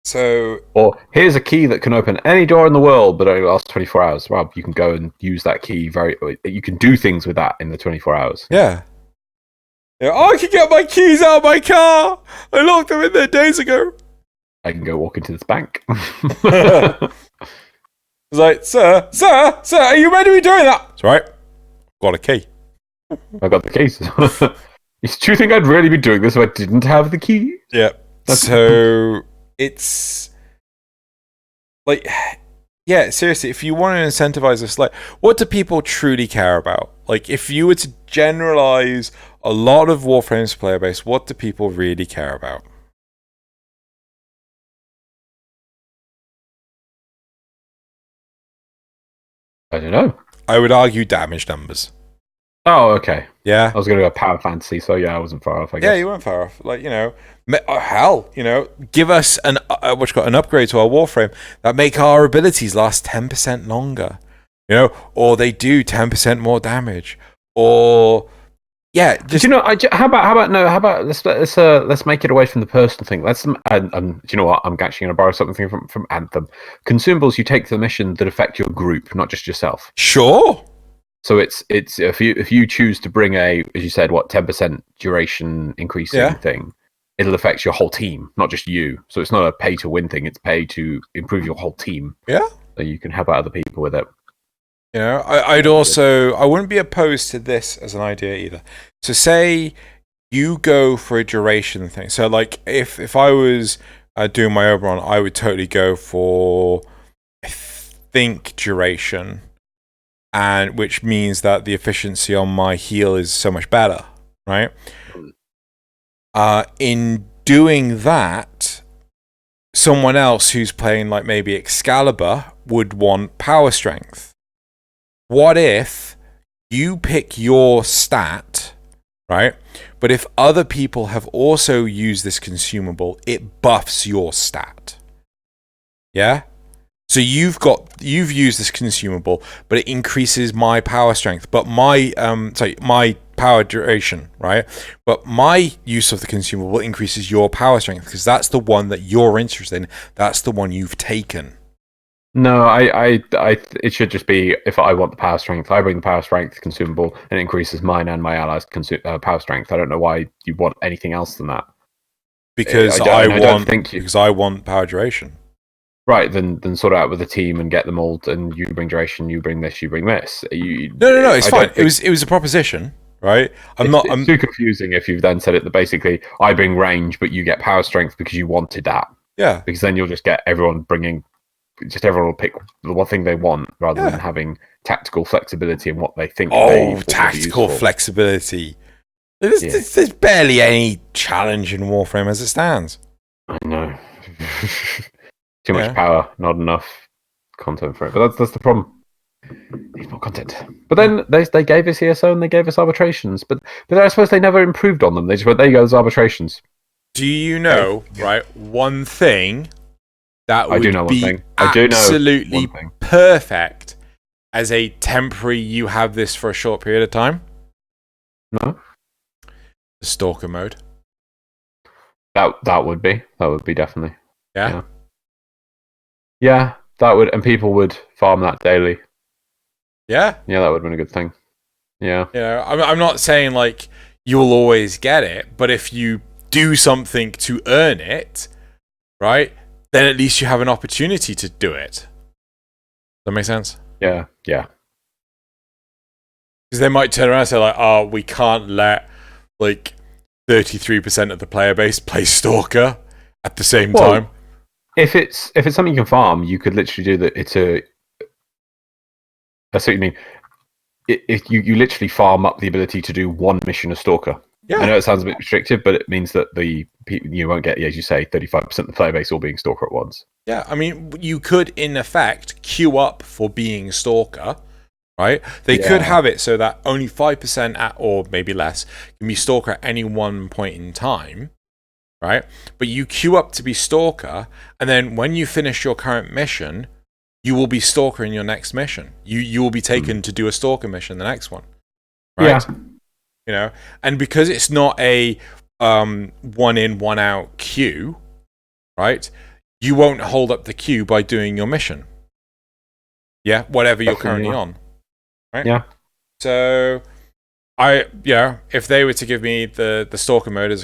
So... Or here's a key that can open any door in the world, but only lasts 24 hours. Well, you can go and use that key you can do things with that in the 24 hours. Yeah. I can get my keys out of my car. I locked them in there days ago. I can go walk into this bank. It's like, sir, are you ready to be doing that? It's all right. Got a key. I got the keys. Do you think I'd really be doing this if I didn't have the key? Yeah. So it's like, yeah, seriously, if you want to incentivize this, like, what do people truly care about? Like, if you were to generalize a lot of Warframe's player base, what do people really care about? I don't know. I would argue damage numbers. Oh, okay. Yeah. I was going to go power fantasy, so yeah, I wasn't far off, I guess. Yeah, you weren't far off. Like, hell, give us an upgrade to our Warframe that make our abilities last 10% longer. Or they do 10% more damage. Or yeah, just how about let's make it away from the personal thing. Do you know what? I'm actually going to borrow something from Anthem. Consumables you take to the mission that affect your group, not just yourself. Sure. So it's if you choose to bring as you said, 10% duration increasing thing, it'll affect your whole team, not just you. So it's not a pay to win thing; it's pay to improve your whole team. Yeah. So you can help out other people with it. I wouldn't be opposed to this as an idea either. So say you go for a duration thing. So like if I was doing my Oberon, I would totally go for, I think, duration, and which means that the efficiency on my heal is so much better, right? In doing that, someone else who's playing like maybe Excalibur would want power strength. What if you pick your stat, right? But if other people have also used this consumable, it buffs your stat. Yeah? So you've used this consumable, but it increases my power strength, but my power duration, right? But my use of the consumable increases your power strength because that's the one that you're interested in. That's the one you've taken. No, it should just be if I want the power strength, I bring the power strength consumable and it increases mine and my allies' power strength. I don't know why you want anything else than that. Because I want power duration. Right, then sort it out with the team and get them all. And you bring duration, you bring this, you bring this. No, it's fine. It was a proposition, right? It's too confusing if you've then said it that basically I bring range, but you get power strength because you wanted that. Yeah, because then you'll just get everyone bringing. Just everyone will pick the one thing they want rather than having tactical flexibility in what they think. Tactical flexibility. There's barely any challenge in Warframe as it stands. I know. Too much power, not enough content for it. But that's the problem. Need more content. But then they gave us ESO and they gave us arbitrations. But I suppose they never improved on them. They just went, there you go, there's arbitrations. Do you know, right, one thing that would be absolutely perfect as a temporary, you have this for a short period of time? No. The Stalker mode. That would be definitely. Yeah. Yeah, that would, and people would farm that daily. Yeah. Yeah, that would have been a good thing. Yeah. I'm not saying like you'll always get it, but if you do something to earn it, right, then at least you have an opportunity to do it. Does that make sense? Yeah. Because they might turn around and say like, oh, we can't let like 33% of the player base play Stalker at the same time. If it's something you can farm, you could literally do that. That's what you mean. If you literally farm up the ability to do one mission of Stalker. Yeah. I know it sounds a bit restrictive, but it means that you won't get, as you say, 35% of the player base all being Stalker at once. Yeah, I mean, you could, in effect, queue up for being Stalker, right? They could have it so that only 5% or maybe less can be Stalker at any one point in time, right? But you queue up to be Stalker, and then when you finish your current mission, you will be Stalker in your next mission. You will be taken to do a Stalker mission, the next one, right? Yeah. And because it's not a one in, one out queue, right? You won't hold up the queue by doing your mission. Yeah, whatever you're currently on, right? Yeah. So, if they were to give me the Stalker mode as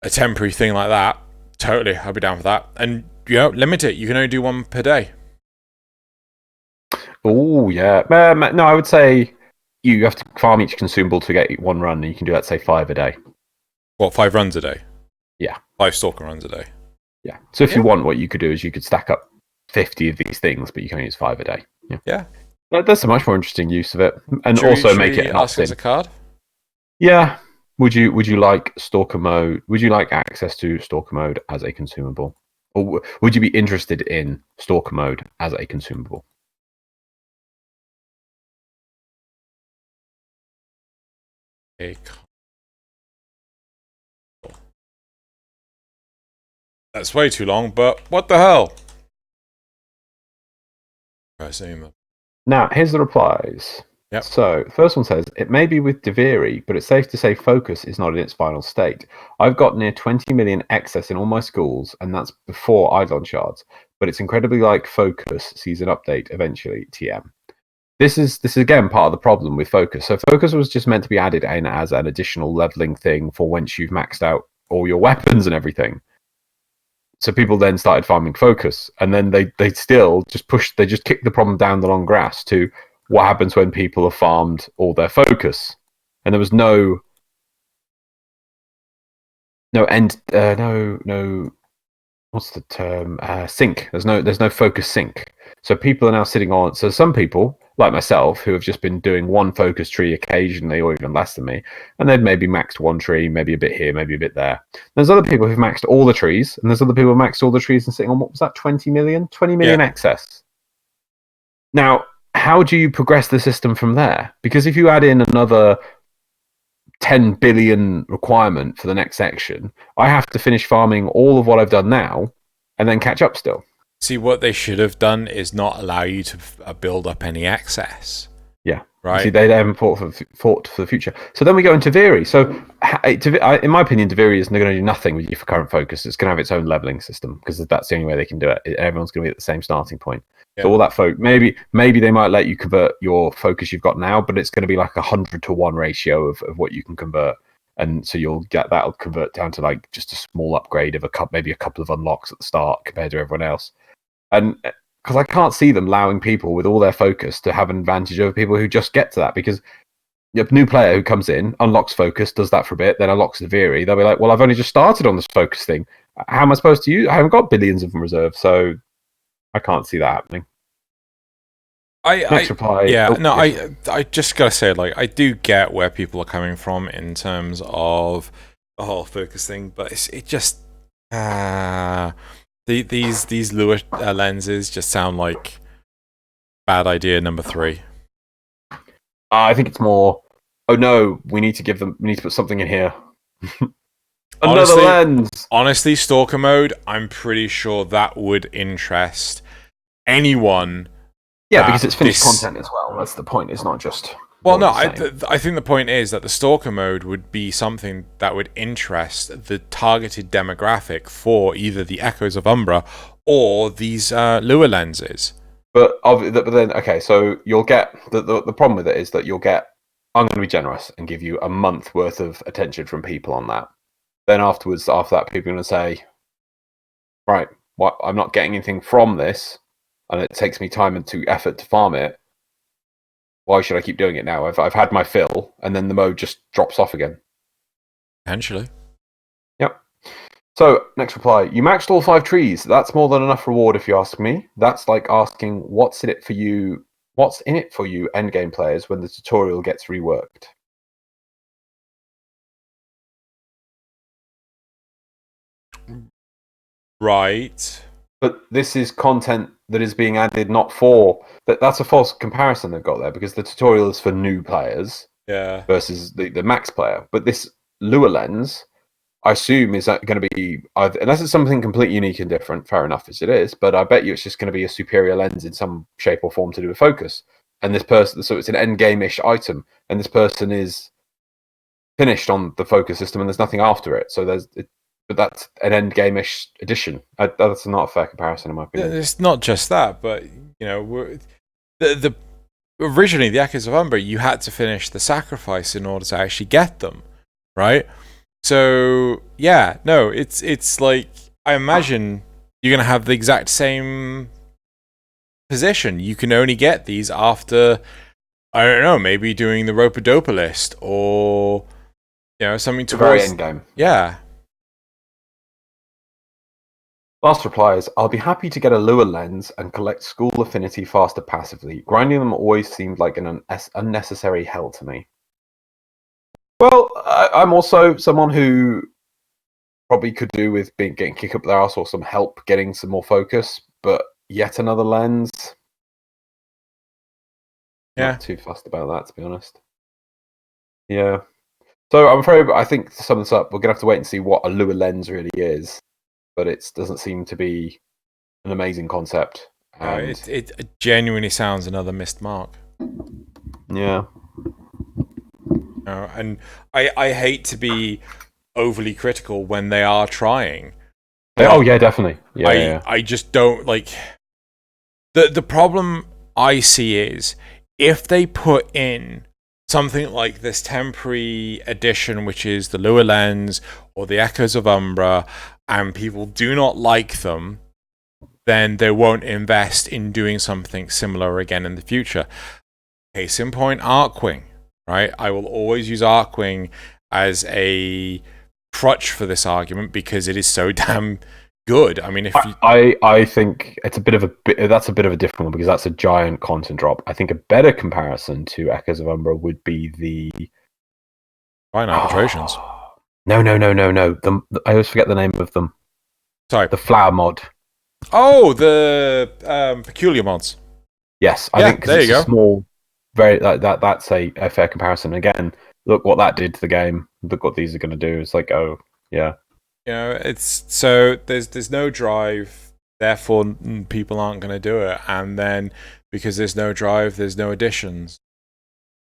a temporary thing like that, totally, I'll be down for that. And limit it. You can only do one per day. Oh yeah. No, I would say you have to farm each consumable to get one run, and you can do that, say 5 a day. What, 5 runs a day? Yeah. 5 stalker runs a day. Yeah. So if you want, what you could do is you could stack up 50 of these things, but you can only use 5 a day. Yeah. That's a much more interesting use of it, and also make it an opt-in. As a card. Yeah. Would you like stalker mode? Would you like access to stalker mode as a consumable, or would you be interested in stalker mode as a consumable? That's way too long, but what the hell? Now, here's the replies. Yep. So, the first one says, it may be with Deviri, but it's safe to say Focus is not in its final state. I've got near 20 million excess in all my schools, and that's before Eidolon shards, but it's incredibly like Focus sees an update eventually, TM. This is again part of the problem with Focus. So Focus was just meant to be added in as an additional leveling thing for once you've maxed out all your weapons and everything. So people then started farming Focus, and then they still just kicked the problem down the long grass to what happens when people have farmed all their Focus, and there was no what's the term, sync. There's no Focus sync. So people are now sitting on. So some people, like myself, who have just been doing one Focus tree occasionally, or even less than me, and they've maybe maxed one tree, maybe a bit here, maybe a bit there. There's other people who've maxed all the trees, and there's other people who've maxed all the trees and sitting on, what was that, 20 million excess. Now, how do you progress the system from there? Because if you add in another 10 billion requirement for the next section, I have to finish farming all of what I've done now and then catch up still. See, what they should have done is not allow you to build up any excess. Yeah. Right. See, they haven't thought for the future. So then we go into Deviri. So, in my opinion, Deviri is going to do nothing with you for current Focus. It's going to have its own leveling system, because that's the only way they can do it. Everyone's going to be at the same starting point. Yeah. So all that maybe they might let you convert your Focus you've got now, but it's going to be like 100-to-1 ratio of what you can convert. And so that'll convert down to like just a small upgrade of maybe a couple of unlocks at the start compared to everyone else. And because I can't see them allowing people with all their Focus to have an advantage over people who just get to that, because a new player who comes in, unlocks Focus, does that for a bit, then unlocks Deviri, they'll be like, well, I've only just started on this Focus thing. How am I supposed to use? I haven't got billions of them reserved, so I can't see that happening. Next reply. Yeah, I just gotta say, like, I do get where people are coming from in terms of the whole Focus thing, but it just these lure lenses just sound like bad idea number 3. I think it's more, oh no, we need to put something in here. Another lens. Honestly, Stalker mode, I'm pretty sure that would interest anyone. Yeah, because it's finished content as well. That's the point. It's not just. Well, no, I think the point is that the Stalker mode would be something that would interest the targeted demographic for either the Echoes of Umbra or these lure lenses. But then, okay, so you'll get the problem with it is that you'll get. I'm going to be generous and give you a month worth of attention from people on that. Then after that, people are going to say, right, I'm not getting anything from this, and it takes me time and effort to farm it. Why should I keep doing it now? I've had my fill, and then the mode just drops off again. Potentially. Yep. So, next reply. You maxed all 5 trees. That's more than enough reward if you ask me. That's like asking what's in it for you endgame players when the tutorial gets reworked. Right. But this is content that is being added not for... That's a false comparison they've got there, because the tutorial is for new players versus the max player. But this lure lens, I assume, is going to be... unless it's something completely unique and different, fair enough as it is, but I bet you it's just going to be a superior lens in some shape or form to do with Focus. And this person... So it's an endgame-ish item, and this person is finished on the Focus system, and there's nothing after it. So but that's an endgame-ish addition. That's not a fair comparison, in my opinion. It's not just that, but originally the Echoes of Umbra, you had to finish the sacrifice in order to actually get them, right? So yeah, no, it's like I imagine you're gonna have the exact same position. You can only get these after, I don't know, maybe doing the Ropa-Dopa list or something The very towards end game. Yeah. Last reply is, I'll be happy to get a lure lens and collect school affinity faster passively. Grinding them always seemed like an unnecessary hell to me. Well, I'm also someone who probably could do with getting kick up their ass or some help getting some more focus, but yet another lens. Yeah. Not too fussed about that, to be honest. Yeah. So I'm afraid, I think to sum this up, we're going to have to wait and see what a lure lens really is. But it doesn't seem to be an amazing concept. And it genuinely sounds another missed mark. Yeah. And I hate to be overly critical when they are trying. Oh yeah, definitely. Yeah, I just don't like the problem I see is if they put in something like this temporary addition, which is the Lure Lens or the Echoes of Umbra, and people do not like them, then they won't invest in doing something similar again in the future. Case in point, Arcwing, right? I will always use Arcwing as a crutch for this argument because it is so damn good. I mean, if you... I think it's that's a bit of a different one because that's a giant content drop. I think a better comparison to Echoes of Umbra would be the Fine Arbitrations. No. I always forget the name of them. Sorry. The Flower mod. Oh, the Peculiar mods. Yes, I think because it's a small, that's a fair comparison. Again, look what that did to the game. Look what these are going to do. It's like, oh, yeah. It's so there's no drive, therefore people aren't going to do it. And then because there's no drive, there's no additions.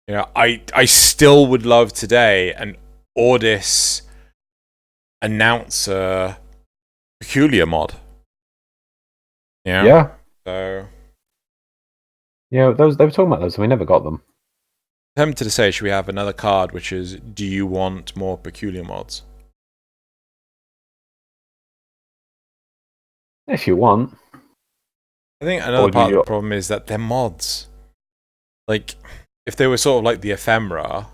I still would love today an Ordis announcer Peculiar mod. Yeah. So yeah, they were talking about those, and we never got them. I'm tempted to say, should we have another card, which is, do you want more Peculiar mods? If you want. I think another part of the problem is that they're mods. Like, if they were sort of like the ephemera,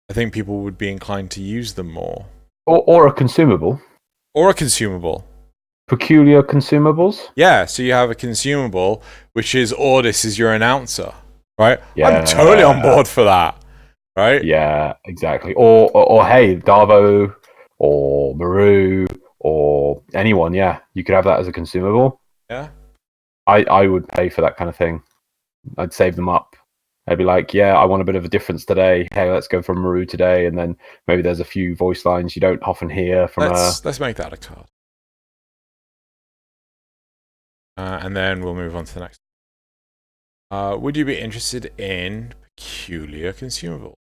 I think people would be inclined to use them more. Or a consumable. Or a consumable. Peculiar consumables? Yeah, so you have a consumable, which is Ordis is your announcer, right? Yeah. I'm totally on board for that, right? Yeah, exactly. Or hey, Darvo, or Maru, or anyone, yeah. You could have that as a consumable. Yeah. I would pay for that kind of thing. I'd save them up. I'd be like, yeah, I want a bit of a difference today. Hey, let's go for Maru today, and then maybe there's a few voice lines you don't often hear from Let's make that a card. And then we'll move on to the next. Would you be interested in Peculiar consumable?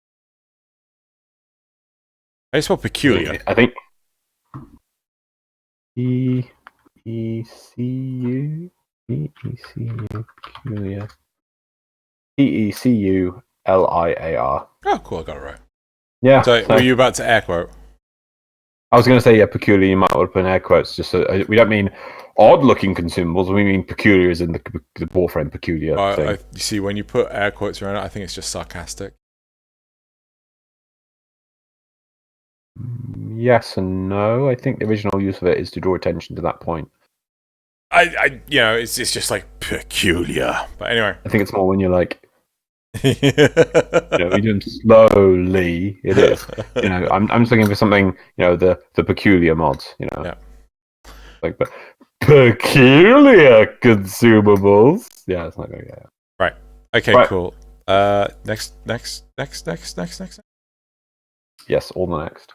I spell peculiar. I think E-E-C-U peculiar. Peculiar. Oh, cool, I got it right. Yeah. So were you about to air quote? I was going to say, yeah, peculiar, you might want to put in air quotes. Just so, we don't mean odd-looking consumables. We mean peculiar as in the Warframe peculiar thing. You see, when you put air quotes around it, I think it's just sarcastic. Yes and no. I think the original use of it is to draw attention to that point. It's just like peculiar. But anyway. I think it's more when you're like, you do them slowly. It is. I'm just looking for something. The peculiar mods. Yeah. Like, but peculiar consumables. Yeah, it's not going to get. Right. Okay. Right. Cool. Next. Yes, all the next.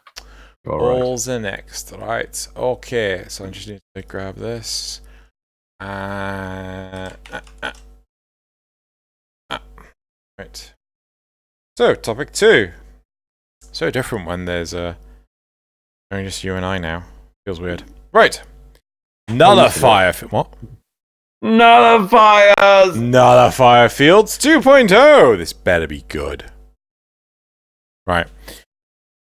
All the next. Right. Okay. So I just need to grab this. Right. So, topic 2. So different when there's only just you and I now. Feels weird. Right. Nullifier. What? Nullifiers! Nullifier Fields 2.0. This better be good. Right.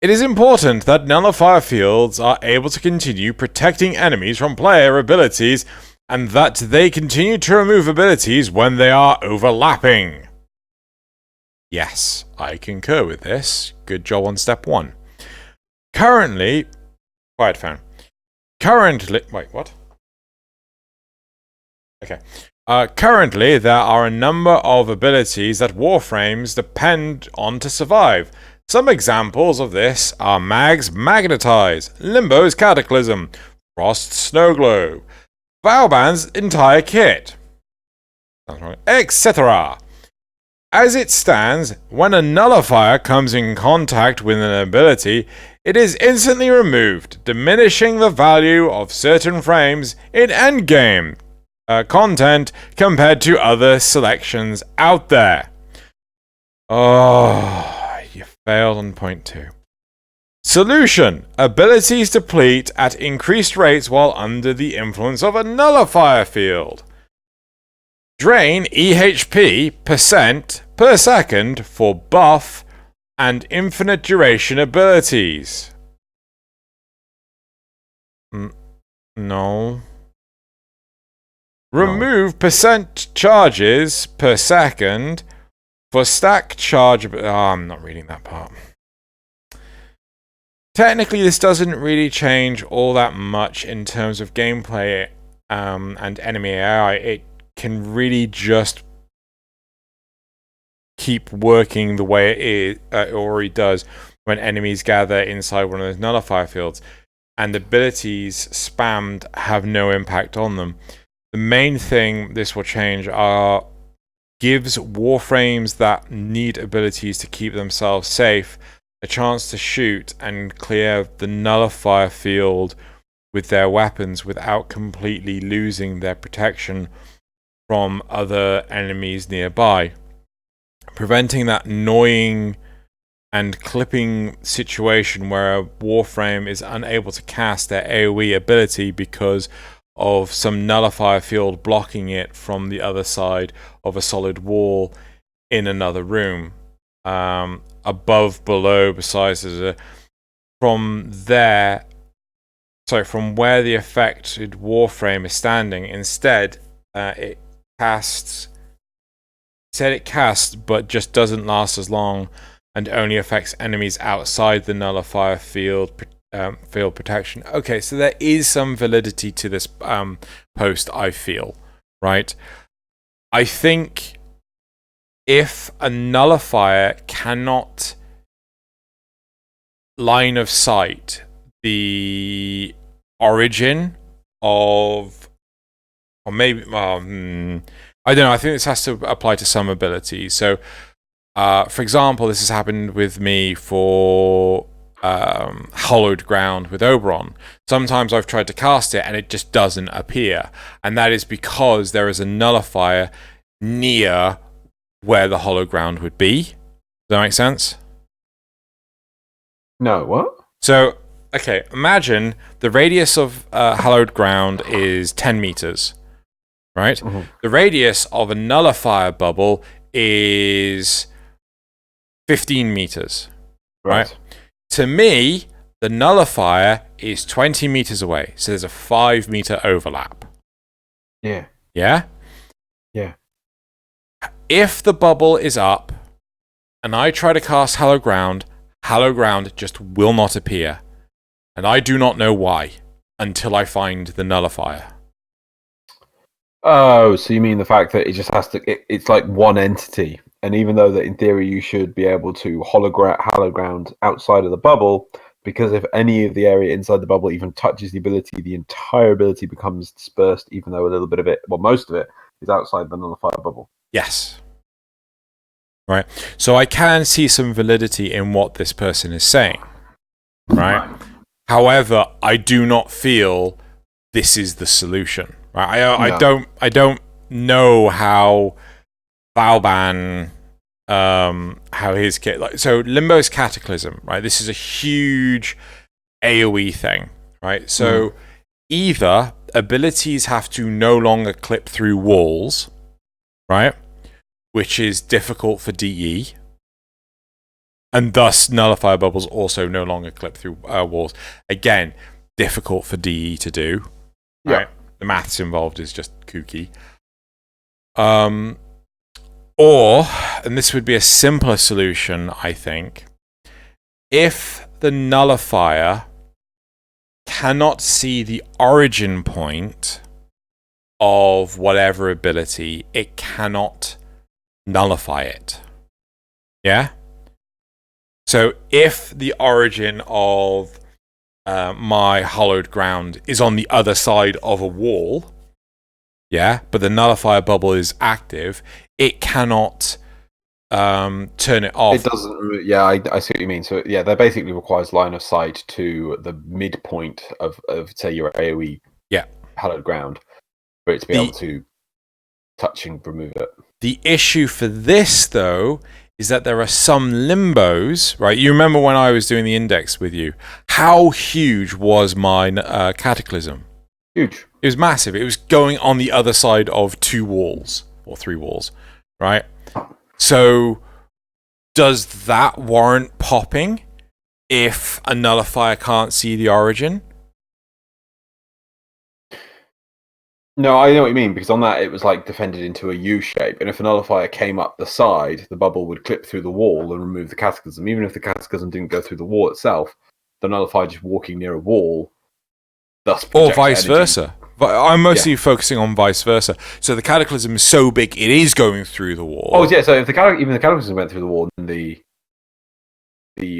It is important that nullifier fields are able to continue protecting enemies from player abilities, and that they continue to remove abilities when they are overlapping. Yes, I concur with this. Good job on step 1. Currently... Quiet phone. Currently... Wait, what? Okay. Currently, there are a number of abilities that Warframes depend on to survive. Some examples of this are Mag's Magnetize, Limbo's Cataclysm, Frost's Snow Globe, Valban's entire kit, etc. As it stands, when a nullifier comes in contact with an ability, it is instantly removed, diminishing the value of certain frames in endgame content compared to other selections out there. Oh, you failed on point 2. Solution: abilities deplete at increased rates while under the influence of a nullifier field. Drain EHP % per second for buff and infinite duration abilities. No. Remove % charges per second for stack charge. I'm not reading that part. Technically, this doesn't really change all that much in terms of gameplay and enemy AI. It can really just keep working the way it already does when enemies gather inside one of those nullifier fields, and abilities spammed have no impact on them. The main thing this will change gives Warframes that need abilities to keep themselves safe a chance to shoot and clear the nullifier field with their weapons without completely losing their protection from other enemies nearby, preventing that annoying and clipping situation where a Warframe is unable to cast their AoE ability because of some nullifier field blocking it from the other side of a solid wall in another room. Above, below, besides, from where the affected Warframe is standing. Instead, it casts, but just doesn't last as long and only affects enemies outside the nullifier field protection. Okay, so there is some validity to this post, I feel, right? I think if a nullifier cannot line of sight the origin of, or maybe, I don't know, I think this has to apply to some abilities. So, for example, this has happened with me for Hallowed Ground with Oberon. Sometimes I've tried to cast it and it just doesn't appear. And that is because there is a nullifier near where the Hallowed Ground would be. Does that make sense? No, what? So, okay, imagine the radius of Hallowed Ground is 10 meters, right? Mm-hmm. The radius of a nullifier bubble is 15 meters, right? To me, the nullifier is 20 meters away, so there's a 5 meter overlap. Yeah. Yeah? Yeah. If the bubble is up and I try to cast Hallowed Ground just will not appear. And I do not know why until I find the nullifier. Oh, so you mean the fact that it just has to, it's like one entity. And even though that in theory you should be able to Hallowed Ground outside of the bubble, because if any of the area inside the bubble even touches the ability, the entire ability becomes dispersed, even though a little bit of it, well, most of it, is outside the nullifier bubble. Yes. Right. So I can see some validity in what this person is saying. Right. However, I do not feel this is the solution. Right. I don't know how Valban, how his kit, like, so Limbo's Cataclysm, right? This is a huge AoE thing, right? So either abilities have to no longer clip through walls, right? Which is difficult for DE. and thus nullifier bubbles also no longer clip through walls. Again, difficult for DE to do. Right? The maths involved is just kooky. Or, and this would be a simpler solution, I think, if the nullifier cannot see the origin point of whatever ability, it cannot nullify it. Yeah? So if the origin of my hallowed ground is on the other side of a wall, yeah, but the nullifier bubble is active, it cannot turn it off. It doesn't. Yeah, I see what you mean. So yeah, that basically requires line of sight to the midpoint of say your AOE. Yeah, hallowed ground for it to be able to touch and remove it. The issue for this though is that there are some limbos, right? You remember when I was doing the index with you? How huge was my cataclysm? Huge. It was massive. It was going on the other side of 2 walls or 3 walls, right? So does that warrant popping if a nullifier can't see the origin? No, I know what you mean, because on that it was like defended into a U shape, and if a nullifier came up the side, the bubble would clip through the wall and remove the cataclysm. Even if the cataclysm didn't go through the wall itself, the nullifier just walking near a wall, thus or vice energy. Versa. I'm mostly focusing on vice versa. So the cataclysm is so big, it is going through the wall. Oh yeah, so if even the cataclysm went through the wall, then the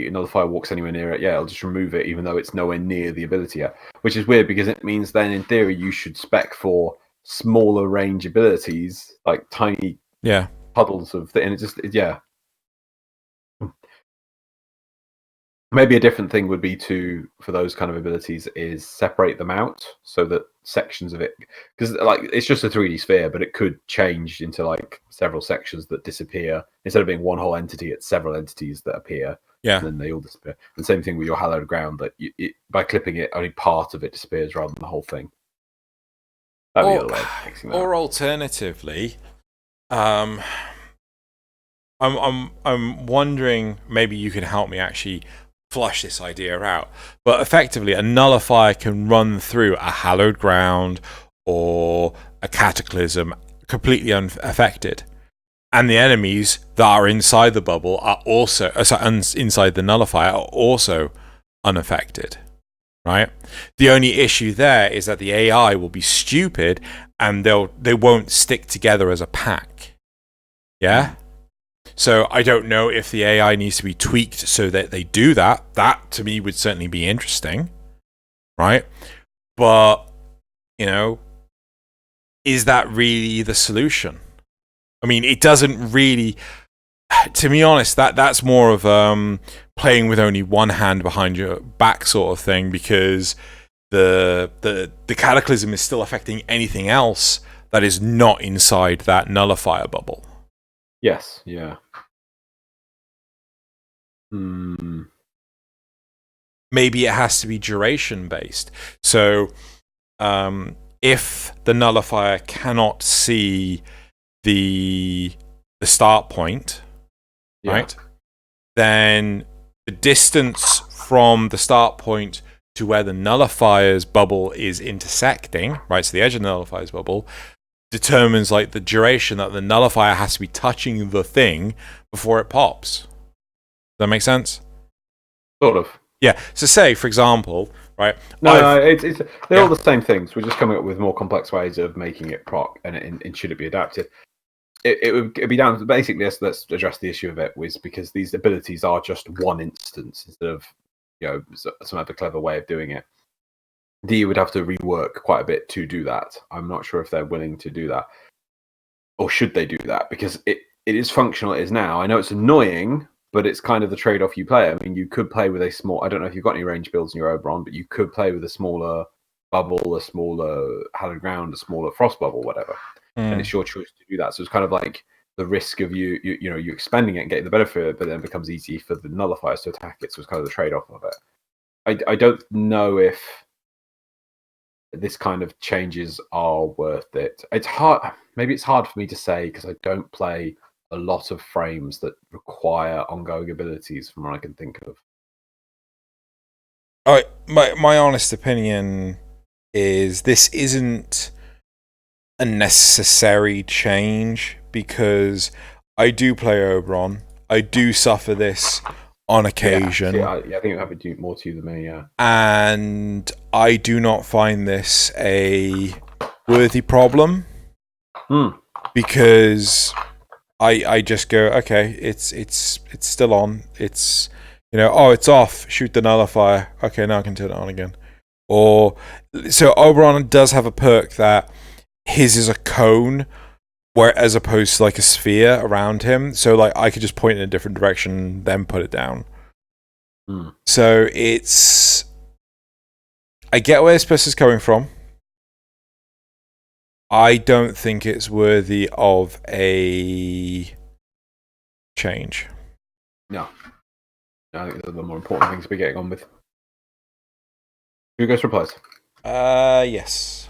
nullifier walks anywhere near it, yeah, it'll just remove it, even though it's nowhere near the ability yet. Which is weird, because it means then, in theory, you should spec for smaller range abilities, like tiny puddles of and maybe a different thing would be for those kind of abilities is separate them out so that sections of it, because like it's just a 3D sphere, but it could change into like several sections that disappear instead of being one whole entity. It's several entities that appear, and then they all disappear. And same thing with your hallowed ground, that by clipping it, only part of it disappears rather than the whole thing. That'd be the other way of fixing that. Or alternatively, I'm wondering, maybe you can help me actually flush this idea out. But effectively, a nullifier can run through a hallowed ground or a cataclysm completely unaffected, and the enemies that are inside the bubble are also inside the nullifier are also unaffected. Right? The only issue there is that the AI will be stupid and they won't stick together as a pack. Yeah? So I don't know if the AI needs to be tweaked so that they do that. That, to me, would certainly be interesting. Right? But, is that really the solution? I mean, it doesn't really... To be honest, that's more of playing with only one hand behind your back sort of thing, because the cataclysm is still affecting anything else that is not inside that nullifier bubble. Yes, yeah. Maybe it has to be duration based. So if the nullifier cannot see the start point, right, then the distance from the start point to where the nullifier's bubble is intersecting, right, so the edge of the nullifier's bubble, determines like the duration that the nullifier has to be touching the thing before it pops. Does that make sense? Sort of. Yeah. So say, for example, right? No, they're all the same things. We're just coming up with more complex ways of making it proc, and should it be adapted? It'd be down to basically, let's address the issue of it, was because these abilities are just one instance instead of some other clever way of doing it. DE would have to rework quite a bit to do that. I'm not sure if they're willing to do that, or should they do that, because it is functional as it is now. I know it's annoying, but it's kind of the trade-off you play. I mean, you could play with a small... I don't know if you've got any range builds in your Oberon, but you could play with a smaller bubble, a smaller hallowed ground, a smaller frost bubble, whatever. And it's your choice to do that. So it's kind of like the risk of you expending it and getting the benefit of it, but then it becomes easy for the nullifiers to attack it. So it's kind of the trade-off of it. I don't know if this kind of changes are worth it. It's hard. Maybe it's hard for me to say because I don't play a lot of frames that require ongoing abilities, from what I can think of. My honest opinion is this isn't a necessary change, because I do play Oberon. I do suffer this on occasion. Yeah, I think it would have more to you than me, yeah. And I do not find this a worthy problem, because I just go, okay, it's still on. It's, it's off. Shoot the nullifier. Okay, now I can turn it on again. Or so Oberon does have a perk that his is a cone, where as opposed to like a sphere around him. So like I could just point in a different direction, then put it down. So I get where this is coming from. I don't think it's worthy of a change. No. I think they're the more important things to be getting on with. Who goes replies? Yes.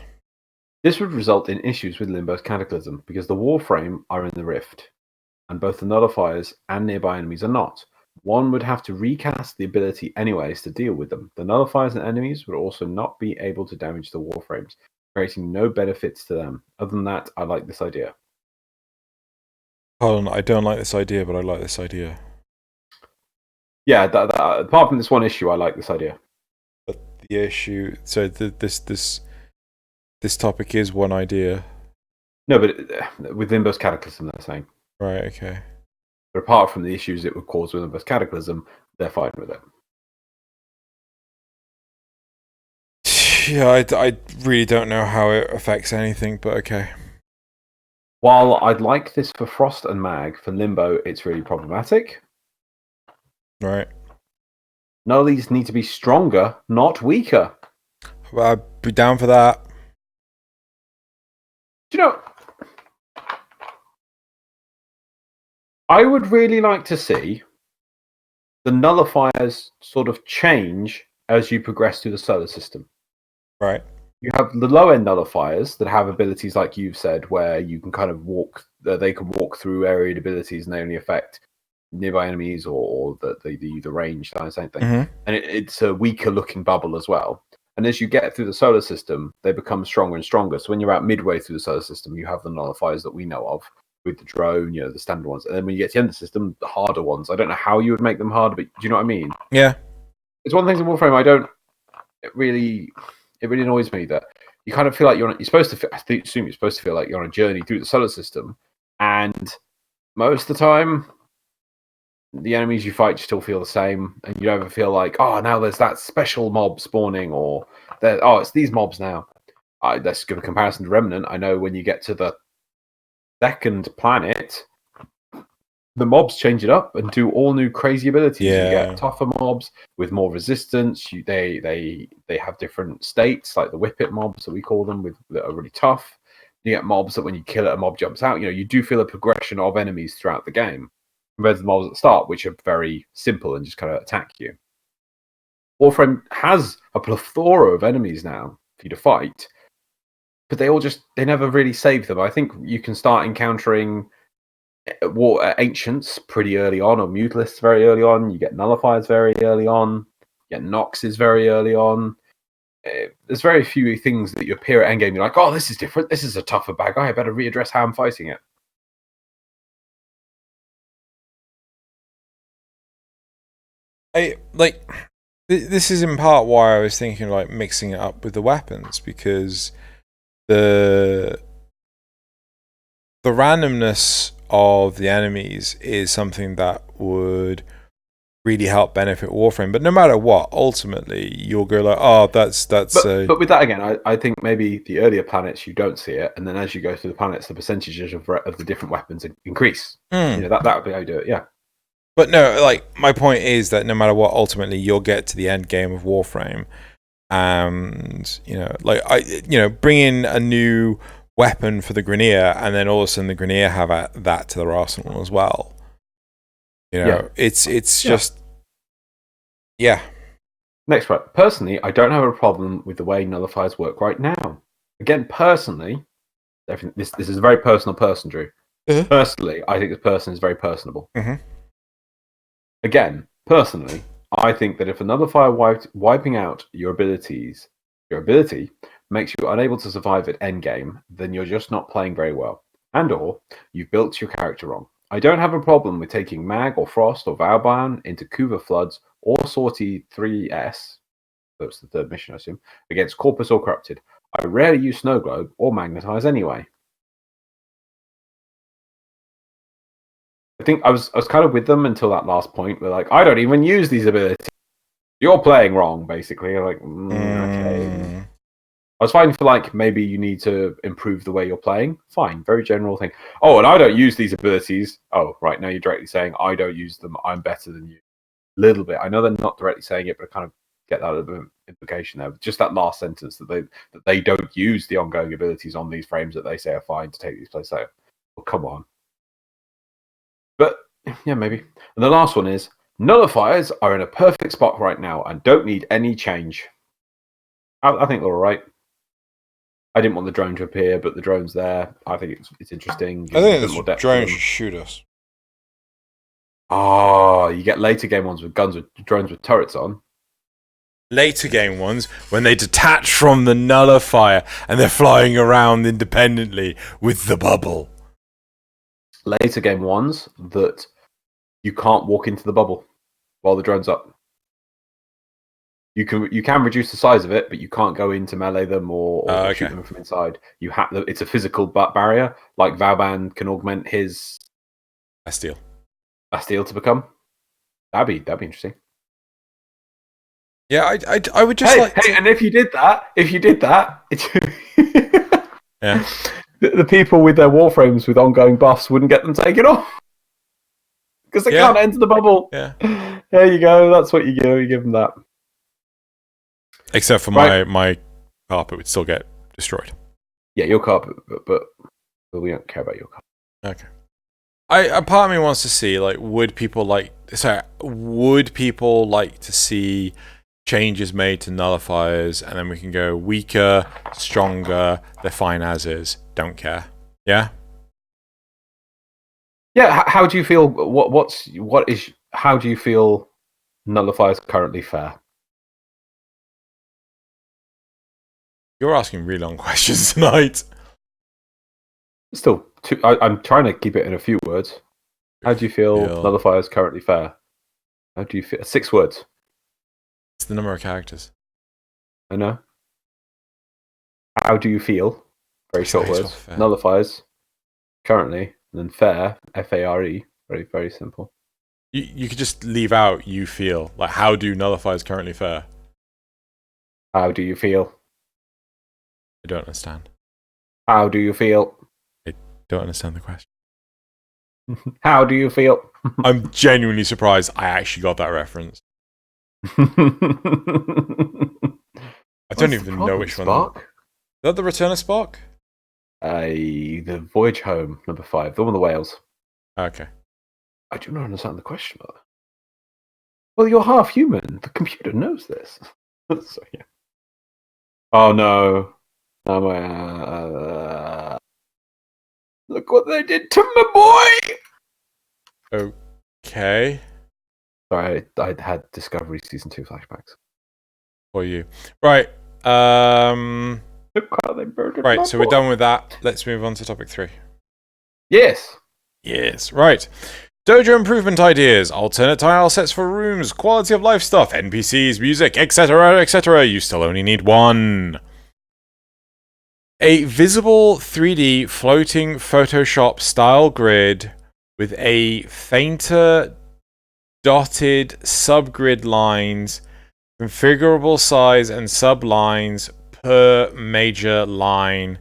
This would result in issues with Limbo's Cataclysm, because the Warframe are in the Rift, and both the nullifiers and nearby enemies are not. One would have to recast the ability anyways to deal with them. The nullifiers and enemies would also not be able to damage the Warframes, creating no benefits to them. Other than that, I like this idea. Hold on, I don't like this idea, but I like this idea. Yeah, apart from this one issue, I like this idea. But the issue, so this topic is one idea. No, but with Limbo's Cataclysm, they're saying. Right, okay. But apart from the issues it would cause with Limbo's Cataclysm, they're fine with it. Yeah, I really don't know how it affects anything, but okay. While I'd like this for Frost and Mag, for Limbo, it's really problematic. Right. Nullies need to be stronger, not weaker. Well, I'd be down for that. Do you know, I would really like to see the nullifiers sort of change as you progress through the solar system. Right. You have the low-end nullifiers that have abilities like you've said, where you can kind of they can walk through area abilities and they only affect nearby enemies or the range, that same thing. Mm-hmm. And it's a weaker looking bubble as well. And as you get through the solar system, they become stronger and stronger. So when you're out midway through the solar system, you have the nullifiers that we know of with the drone, the standard ones. And then when you get to the end of the system, the harder ones. I don't know how you would make them harder, but do you know what I mean? Yeah. It's one of the things in Warframe it really annoys me that you kind of feel like you're supposed to feel like you're on a journey through the solar system, and most of the time the enemies you fight still feel the same, and you don't ever feel like, oh, now there's that special mob spawning, or it's these mobs now. Let's give a comparison to Remnant. I know when you get to the second planet, the mobs change it up and do all new crazy abilities. Yeah. You get tougher mobs with more resistance. They have different states, like the Whippet mobs that we call them, that are really tough. You get mobs that when you kill it, a mob jumps out. You do feel a progression of enemies throughout the game, compared to the mobs at the start, which are very simple and just kind of attack you. Warframe has a plethora of enemies now for you to fight, but they never really save them. I think you can start encountering ancients pretty early on, or mutalisks very early on. You get nullifiers very early on. You get noxes very early on. There's very few things that you appear at endgame. You're like, oh, this is different. This is a tougher bad guy. I better readdress how I'm fighting it. This is in part why I was thinking like mixing it up with the weapons, because the randomness of the enemies is something that would really help benefit Warframe. But no matter what, ultimately you'll go like, oh, that's. But with that again, I think maybe the earlier planets you don't see it, and then as you go through the planets, the percentages of the different weapons increase. That would be how you do it. Yeah. But no, like my point is that no matter what, ultimately you'll get to the end game of Warframe, and bring in a new weapon for the Grineer, and then all of a sudden the Grineer have that to their arsenal as well. It's just Next one. Personally, I don't have a problem with the way nullifiers work right now. Again, personally, this is a very personal person, Drew. Personally, I think this person is very personable. Mhm. Again, personally, I think that if another fire wiping out your ability makes you unable to survive at endgame, then you're just not playing very well. And or you've built your character wrong. I don't have a problem with taking Mag or Frost or Valban into Kuva Floods or Sortie 3S, that's the third mission I assume, against Corpus or Corrupted. I rarely use Snow Globe or Magnetize anyway. I think I was kind of with them until that last point where like, I don't even use these abilities. You're playing wrong, basically. Like, okay. I was fine for like, maybe you need to improve the way you're playing. Fine, very general thing. Oh, and I don't use these abilities. Oh, right, now you're directly saying I don't use them. I'm better than you. Little bit. I know they're not directly saying it, but I kind of get that implication there. Just that last sentence that they don't use the ongoing abilities on these frames that they say are fine to take these places out. Well, come on. But yeah, maybe. And the last one is nullifiers are in a perfect spot right now and don't need any change. I think they're all right. I didn't want the drone to appear, but the drone's there. I think it's interesting. I think this drone should shoot us. Oh, you get later game ones with guns with drones with turrets on. Later game ones when they detach from the nullifier and they're flying around independently with the bubble. Later game ones that you can't walk into the bubble while the drone's up. You can reduce the size of it, but you can't go into melee them or shoot them from inside. It's a physical barrier, like Valban can augment his Bastille to become. That'd be interesting. Yeah, I would just and if you did that, yeah, the people with their Warframes with ongoing buffs wouldn't get them taken off because they can't enter the bubble. Yeah, there you go. That's what you do. You give them that. Except for my carpet would still get destroyed. Yeah, your carpet, but we don't care about your carpet. Okay. A part of me wants to see would people like to see changes made to nullifiers, and then we can go weaker, stronger, they're fine as is, don't care. Yeah? Yeah, how do you feel how do you feel nullifiers currently fair? You're asking really long questions tonight. Still, I'm trying to keep it in a few words. How do you feel nullifiers currently fair? How do you feel? 6 words. It's the number of characters. I know. How do you feel? Very short words. Nullifiers currently, and then fair, F-A-R-E. Very, very simple. You could just leave out you feel. Like, how do nullifiers currently fare? How do you feel? I don't understand. How do you feel? I don't understand the question. How do you feel? I'm genuinely surprised I actually got that reference. I don't even know which Spark? one. Is that the Return of Spark? The Voyage Home, number 5. The one with the whales. Okay. I do not understand the question. Well, you're half human. The computer knows this. So, yeah. Oh, no. Look what they did to my boy! Okay. Sorry, I had Discovery Season 2 flashbacks. For you. Right. Look how they murdered right, my so boy. We're done with that. Let's move on to topic 3. Yes. Yes. Right. Dojo improvement ideas, alternate tile sets for rooms, quality of life stuff, NPCs, music, etc., etc. You still only need 1. A visible 3D floating Photoshop style grid with a fainter dotted subgrid lines, configurable size and sublines per major line,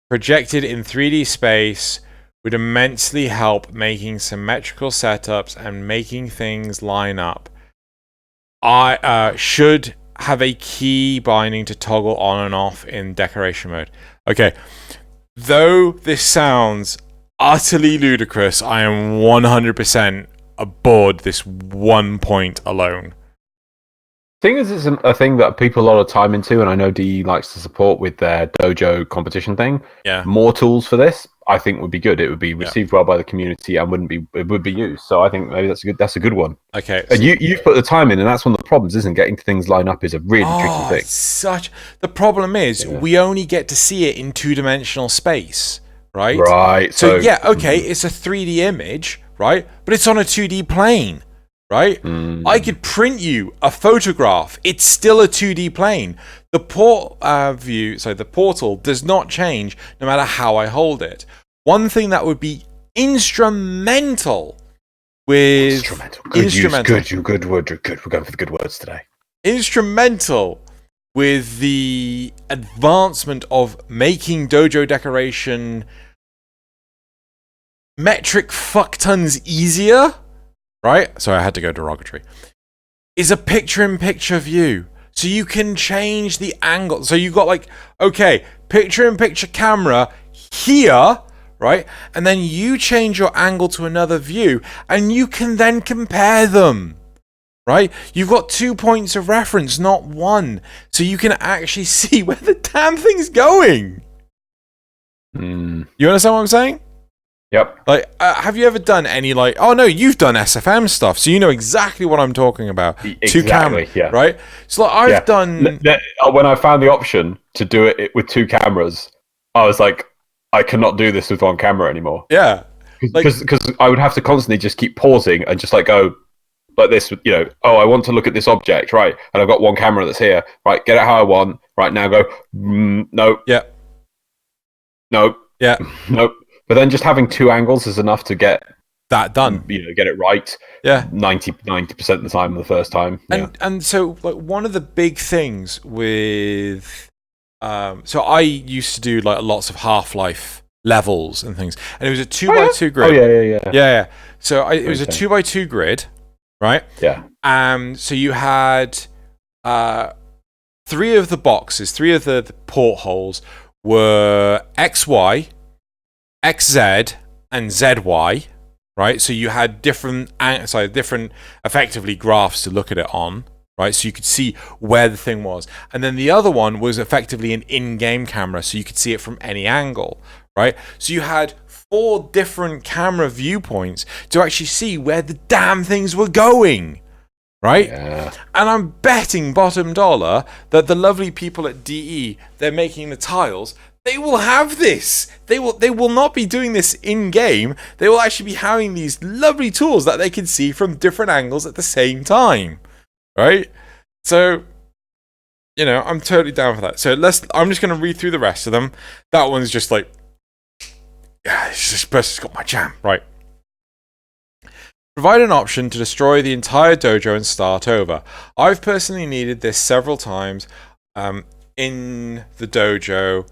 projected in 3D space, would immensely help making symmetrical setups and making things line up. I should have a key binding to toggle on and off in decoration mode. Okay, though this sounds utterly ludicrous, I am 100% aboard this 1 point alone. Thing is, it's a thing that people a lot of time into, and I know DE likes to support with their dojo competition thing. Yeah. More tools for this. I think would be good. It would be received well by the community and it would be used. So I think maybe that's a good one. Okay. And you've put the time in, and that's one of the problems, isn't getting things line up is a really tricky thing. The problem is we only get to see it in 2-dimensional space, right? Right. So okay, it's a 3D image, right? But it's on a 2D plane, right? I could print you a photograph. It's still a 2D plane. The the portal does not change no matter how I hold it. One thing that would be instrumental with good word. Good. We're going for the good words today. Instrumental with the advancement of making dojo decoration metric fuck tons easier, right? Sorry, I had to go derogatory. Is a picture-in-picture view. So you can change the angle. So you got like, okay, picture-in-picture camera here, right? And then you change your angle to another view, and you can then compare them, right? You've got 2 points of reference, not one. So you can actually see where the damn thing's going. You understand what I'm saying? Yep. Like, have you ever done any oh no, you've done SFM stuff, so you know exactly what I'm talking about. Exactly, 2 cameras, right? So I've done. When I found the option to do it with 2 cameras, I was like, I cannot do this with 1 camera anymore. Yeah. Because I would have to constantly just keep pausing and just go like this, I want to look at this object, right? And I've got 1 camera that's here, right? Get it how I want, right? Now go, no. Yeah. No. Yeah. Nope. But then just having 2 angles is enough to get that done. Get it right. Yeah. 90% of the time the first time. And so one of the big things with so I used to do lots of Half-Life levels and things, and it was a 2x2 grid. Oh yeah. So it was a 2x2 grid, right? Yeah. So you had 3 of the boxes, 3 of the portholes were XY, XZ, and ZY, right? So you had different effectively graphs to look at it on, right? So you could see where the thing was. And then the other one was effectively an in-game camera, so you could see it from any angle, right? So you had 4 different camera viewpoints to actually see where the damn things were going, right? Yeah. And I'm betting bottom dollar that the lovely people at DE, they're making the tiles, they will have this. They will not be doing this in-game. They will actually be having these lovely tools that they can see from different angles at the same time, right? So, I'm totally down for that. So I'm just going to read through the rest of them. That one's just it's just got my jam, right? Provide an option to destroy the entire dojo and start over. I've personally needed this several times in the dojo.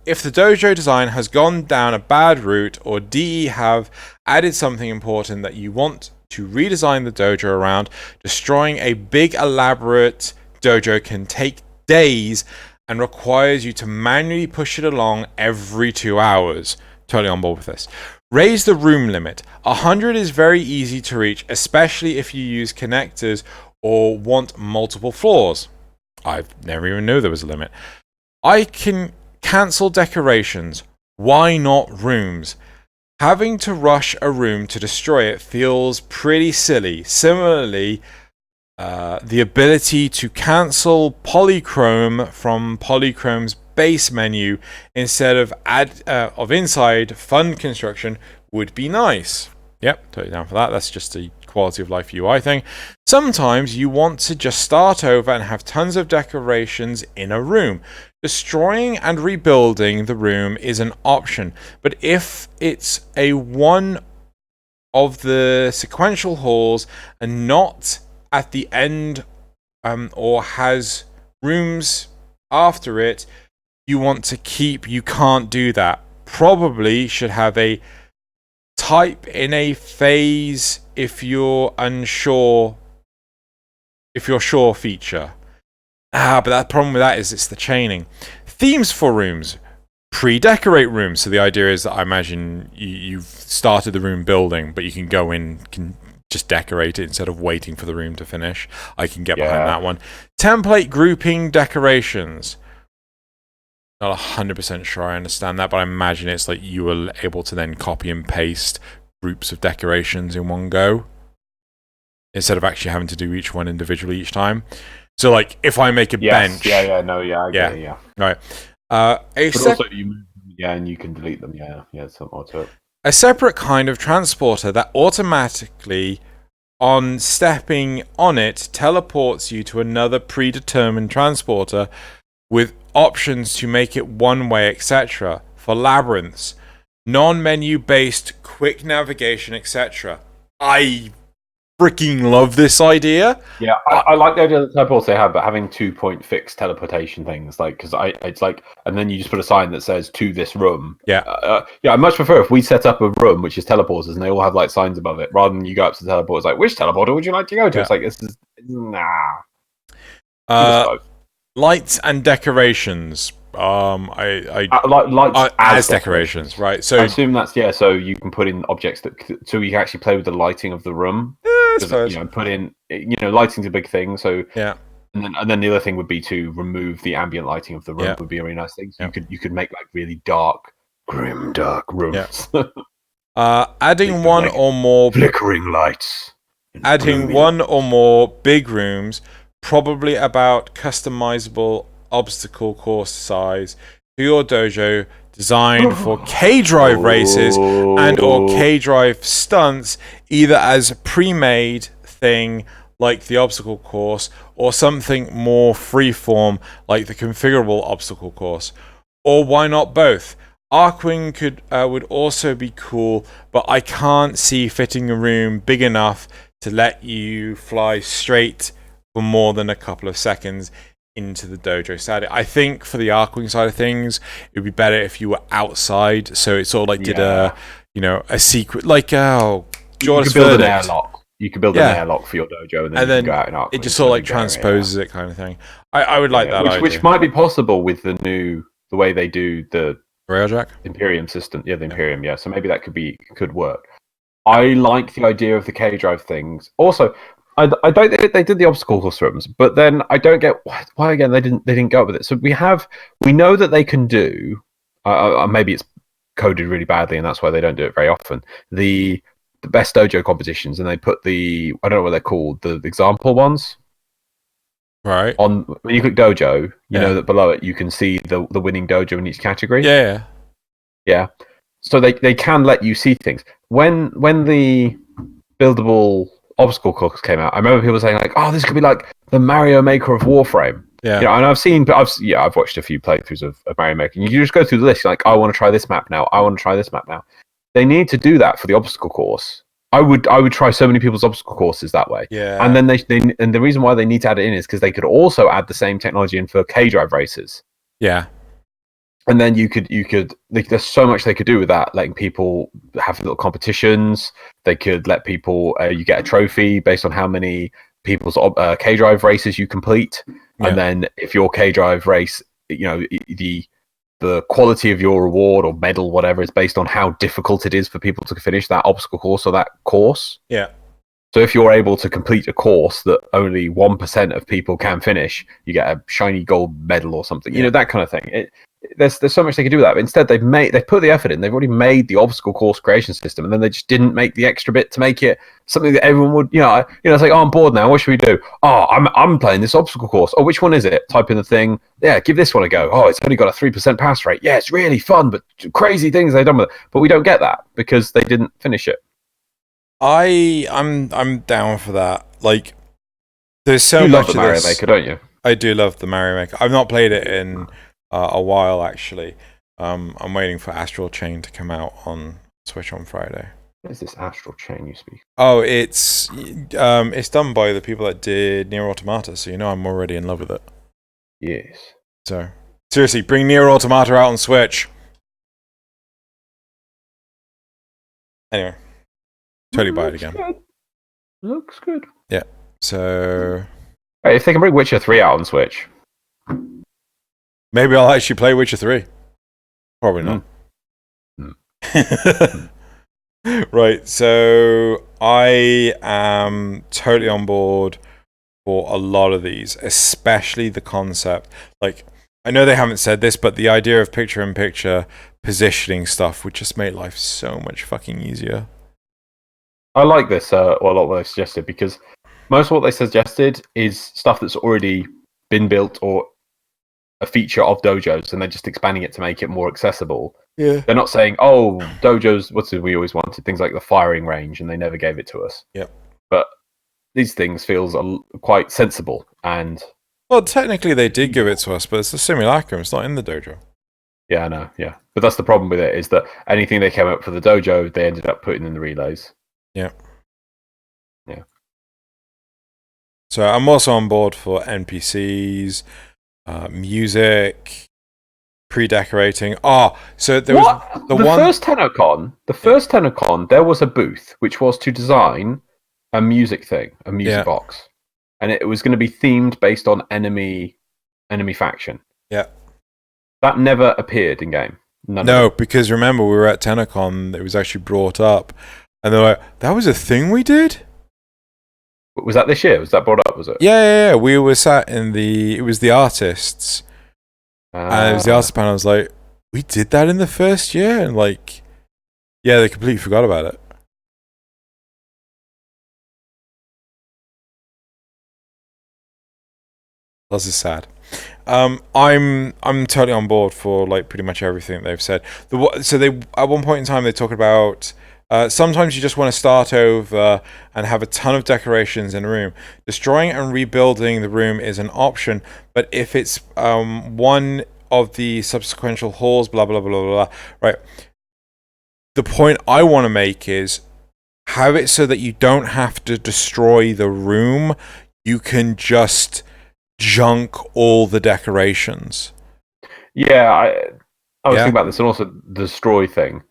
If the dojo design has gone down a bad route, or DE have added something important that you want to redesign the dojo around, destroying a big elaborate dojo can take days and requires you to manually push it along every 2 hours. Totally on board with this. Raise the room limit. 100 is very easy to reach, especially if you use connectors or want multiple floors. I've never even knew there was a limit. I can cancel decorations. Why not rooms? Having to rush a room to destroy it feels pretty silly. Similarly, the ability to cancel polychrome from polychrome's base menu instead of inside fund construction would be nice. Yep, totally down for that. That's just a quality of life UI thing. Sometimes you want to just start over and have tons of decorations in a room. Destroying and rebuilding the room is an option, but if it's a one of the sequential halls and not at the end or has rooms after it you want to keep, you can't do that. Probably should have a type in a phase if you're unsure, if you're sure feature. But the problem with that is it's the chaining. Themes for rooms. Pre-decorate rooms. So the idea is that I imagine you've started the room building, but you can go in, can just decorate it instead of waiting for the room to finish. I can get behind that one. Template grouping decorations. Not 100% sure I understand that, but I imagine it's like you were able to then copy and paste groups of decorations in one go, instead of actually having to do each one individually each time. So, like, if I make a bench... I get it, Right. But also, you move them, and you can delete them, something more to it. A separate kind of transporter that automatically, on stepping on it, teleports you to another predetermined transporter with options to make it one-way, etc. for labyrinths, non-menu based quick navigation, etc. I freaking love this idea. Yeah, I like the idea that teleports they have, but having 2-point fixed teleportation things, like, because it's like, and then you just put a sign that says to this room. Yeah, I much prefer if we set up a room which is teleporters and they all have like signs above it, rather than you go up to the teleporters like, which teleporter would you like to go to? It's like, this is lights and decorations. Lights as decorations, right? So I assume that's so you can put in objects so you can actually play with the lighting of the room. Put in lighting's a big thing. So yeah, and then the other thing would be to remove the ambient lighting of the room. Would be a really nice thing. So you could make like really dark, grim, dark rooms. Adding one or more flickering lights. Adding one or more big rooms, probably about customizable obstacle course size to your dojo, designed for K-Drive races and or K-Drive stunts, either as a pre-made thing like the obstacle course, or something more freeform like the configurable obstacle course. Or why not both? Arcwing would also be cool, but I can't see fitting a room big enough to let you fly straight for more than a couple of seconds into the dojo. Sadly, I think for the Arcwing side of things, it would be better if you were outside, so it sort of like did a secret, like you could build an airlock. You could build an airlock for your dojo, and then you can go out in Arcwing. It just sort of like transposes it, kind of thing. I would like that idea. Which might be possible with the way they do the Railjack Imperium system. Yeah, the Imperium. Yeah, so maybe that could work. I like the idea of the K-Drive things. Also, I don't think they did the obstacle course rooms, but then I don't get why again they didn't go with it. So we know that they can do. Maybe it's coded really badly, and that's why they don't do it very often. The best dojo competitions, and they put I don't know what they're called, the example ones. Right. On when you click dojo, you know that below it you can see the winning dojo in each category. Yeah. So they can let you see things. When the buildable obstacle course came out, I remember people saying like, "Oh, this could be like the Mario Maker of Warframe." Yeah. And I've watched a few playthroughs of Mario Maker. And you just go through the list, like, I want to try this map now. I want to try this map now. They need to do that for the obstacle course. I would try so many people's obstacle courses that way. Yeah. And then and the reason why they need to add it in is because they could also add the same technology in for K-Drive races. Yeah. And then you could there's so much they could do with that, letting people have little competitions. They could let people you get a trophy based on how many people's K-Drive races you complete. And then if your K-Drive race, the quality of your reward or medal, whatever, is based on how difficult it is for people to finish that obstacle course or that course. Yeah. So if you're able to complete a course that only 1% of people can finish, you get a shiny gold medal or something. That kind of thing. There's so much they could do with that. But instead, they put the effort in. They've already made the obstacle course creation system, and then they just didn't make the extra bit to make it something that everyone would. It's like, oh, I'm bored now. What should we do? Oh, I'm playing this obstacle course. Oh, which one is it? Type in the thing. Yeah, give this one a go. Oh, it's only got a 3% pass rate. Yeah, it's really fun, but crazy things they've done with it. But we don't get that because they didn't finish it. I'm down for that. Like, there's so much love the of Mario this. Maker, don't you? I do love the Mario Maker. I've not played it in a while, actually. I'm waiting for Astral Chain to come out on Switch on Friday. What is this Astral Chain you speak? Oh, it's done by the people that did Nier Automata, so I'm already in love with it. Yes. So seriously, bring Nier Automata out on Switch. Anyway, totally buy it again. Good. Looks good. Yeah. So hey, if they can bring Witcher 3 out on Switch, maybe I'll actually play Witcher 3. Probably not. Right, so I am totally on board for a lot of these, especially the concept. Like, I know they haven't said this, but the idea of picture-in-picture positioning stuff would just make life so much fucking easier. I like this, or a lot of what they suggested, because most of what they suggested is stuff that's already been built or a feature of dojos, and they're just expanding it to make it more accessible. Yeah. They're not saying, oh, dojos, what's it we always wanted? Things like the firing range, and they never gave it to us. Yep. But these things feels quite sensible. And well, technically they did give it to us, but it's a simulacrum. It's not in the dojo. Yeah, I know, yeah. But that's the problem with it, is that anything they came up for the dojo, they ended up putting in the relays. Yeah. Yeah. So I'm also on board for NPCs, music, pre-decorating. So there was the first TennoCon. The first TennoCon, there was a booth which was to design a music thing, a music box, and it was going to be themed based on enemy faction. Yeah. That never appeared in game. No, because remember we were at TennoCon. It was actually brought up, and they're like, "That was a thing we did." Was that this year? Was that brought up? Was it? Yeah. We were sat in it was the artists. And it was the artist panel. I was like, we did that in the first year? And like, yeah, they completely forgot about it. This is sad. I'm totally on board for like pretty much everything they've said. So they at one point in time they talked about sometimes you just want to start over and have a ton of decorations in a room. Destroying and rebuilding the room is an option, but if it's one of the subsequent halls, blah, blah, blah, blah, blah, right? The point I want to make is have it so that you don't have to destroy the room. You can just junk all the decorations. Yeah, I was thinking about this, and also the destroy thing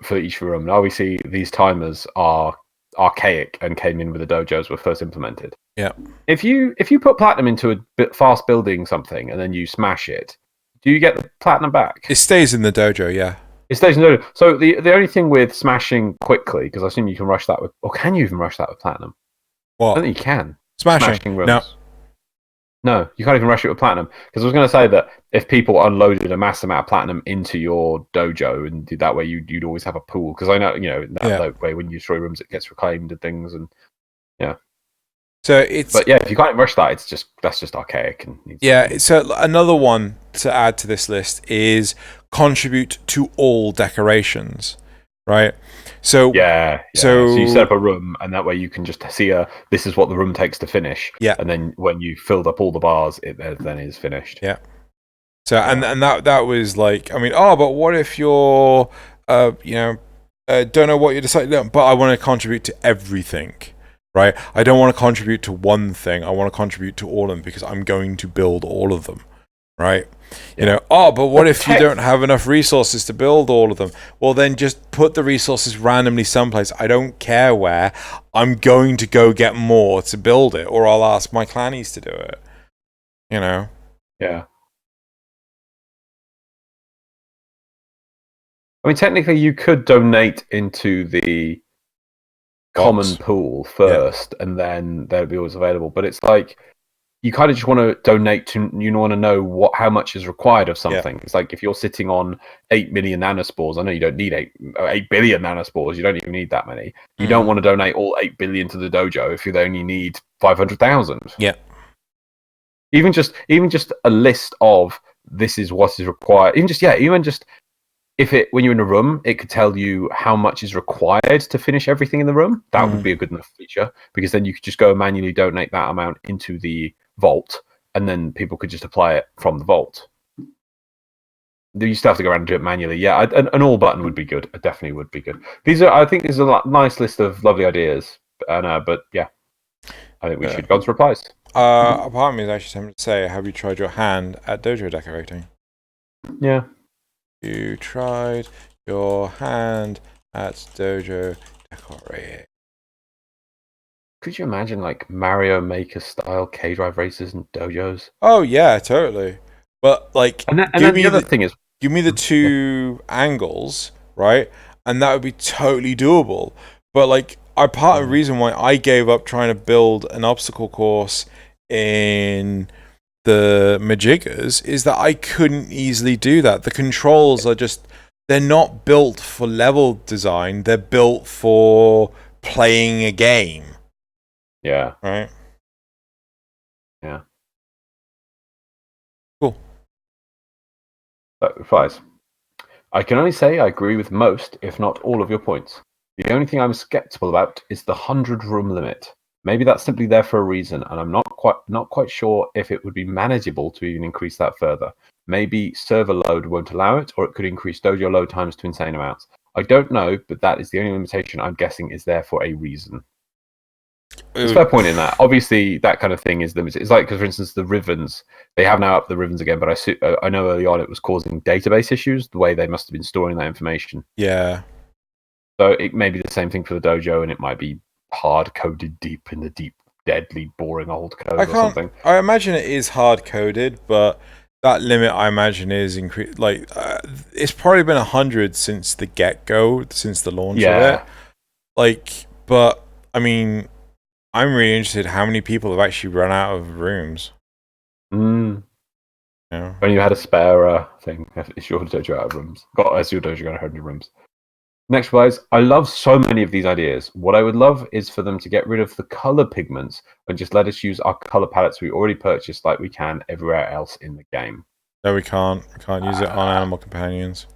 for each room. And obviously, these timers are archaic and came in with the dojos were first implemented. Yeah. If you put platinum into a bit fast building something and then you smash it, do you get the platinum back? It stays in the dojo, yeah. It stays in the dojo. So the only thing with smashing quickly, because I assume you can rush that with, or can you even rush that with platinum? What? I don't think you can. Smashing rooms. No, you can't even rush it with platinum. Because I was going to say that if people unloaded a mass amount of platinum into your dojo, and that way you'd always have a pool. Because I know, that way when you destroy rooms, it gets reclaimed and things, and yeah. So but yeah, if you can't rush that, that's just archaic. And so another one to add to this list is contribute to all decorations, right? So so you set up a room, and that way you can just see this is what the room takes to finish. Yeah, and then when you filled up all the bars, it then is finished. Yeah. So and that was like, I mean, but what if you're don't know what you decided, but I want to contribute to everything. Right, I don't want to contribute to one thing. I want to contribute to all of them because I'm going to build all of them. Right, but what if you don't have enough resources to build all of them? Well, then just put the resources randomly someplace. I don't care where. I'm going to go get more to build it, or I'll ask my clannies to do it. Yeah. I mean, technically, you could donate into the common pool first, and then they'll be always available. But it's like you kind of just want to donate to. You want to know how much is required of something. It's like if you're sitting on 8 million nanospores. I know you don't need 8 billion nanospores. You don't even need that many. You don't want to donate all 8 billion to the dojo if you only need 500,000. Yeah. Even just a list of this is what is required. Even just. When you're in a room, it could tell you how much is required to finish everything in the room. That would be a good enough feature, because then you could just go and manually donate that amount into the vault, and then people could just apply it from the vault. You used to have to go around and do it manually. Yeah, an all button would be good. It definitely would be good. I think this is a nice list of lovely ideas. But yeah, I think we should go on to replies. A part of me is actually tempted to say, have you tried your hand at dojo decorating? Yeah. You tried your hand at dojo decorating. Could you imagine like Mario Maker style K-Drive races and dojos? Oh yeah, totally. But like, and then the other thing is, give me the two angles, right? And that would be totally doable. But like, part of the reason why I gave up trying to build an obstacle course in the majiggers is that I couldn't easily do that. The controls are just, they're not built for level design. They're built for playing a game. Yeah. Right? Yeah. Cool. That replies. I can only say I agree with most, if not all of your points. The only thing I'm skeptical about is the 100-room limit. Maybe that's simply there for a reason, and I'm not quite sure if it would be manageable to even increase that further. Maybe server load won't allow it, or it could increase dojo load times to insane amounts. I don't know, but that is the only limitation I'm guessing is there for a reason. There's a fair point in that. Obviously, that kind of thing is limited. It's like, because for instance, the Rivens, they have now upped the Rivens again, but I know early on it was causing database issues, the way they must have been storing that information. Yeah. So it may be the same thing for the dojo, and it might be hard-coded deep in the deep, deadly, boring old code or something. I imagine it is hard-coded, but that limit, I imagine, is increased. Like, it's probably been 100 since the get-go, since the launch of it. Like, but, I mean, I'm really interested how many people have actually run out of rooms. Yeah. When you had a spare thing, it's your dojo out of rooms. As your dojo got 100 rooms. Next wise, I love so many of these ideas. What I would love is for them to get rid of the color pigments and just let us use our color palettes we already purchased like we can everywhere else in the game. No, we can't. We can't use it on Animal Companions.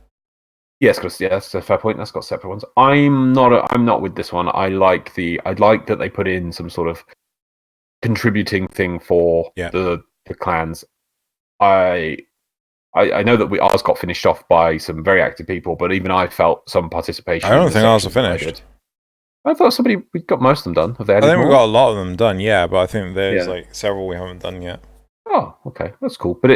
Yes, because that's a fair point. That's got separate ones. I'm not with this one. I like that they put in some sort of contributing thing for the clans. I know that ours got finished off by some very active people, but even I felt some participation. I don't think ours are finished. I thought we got most of them done. Have they added I think more? we got a lot of them done, yeah, but I think there's like several we haven't done yet. Oh, okay, that's cool. But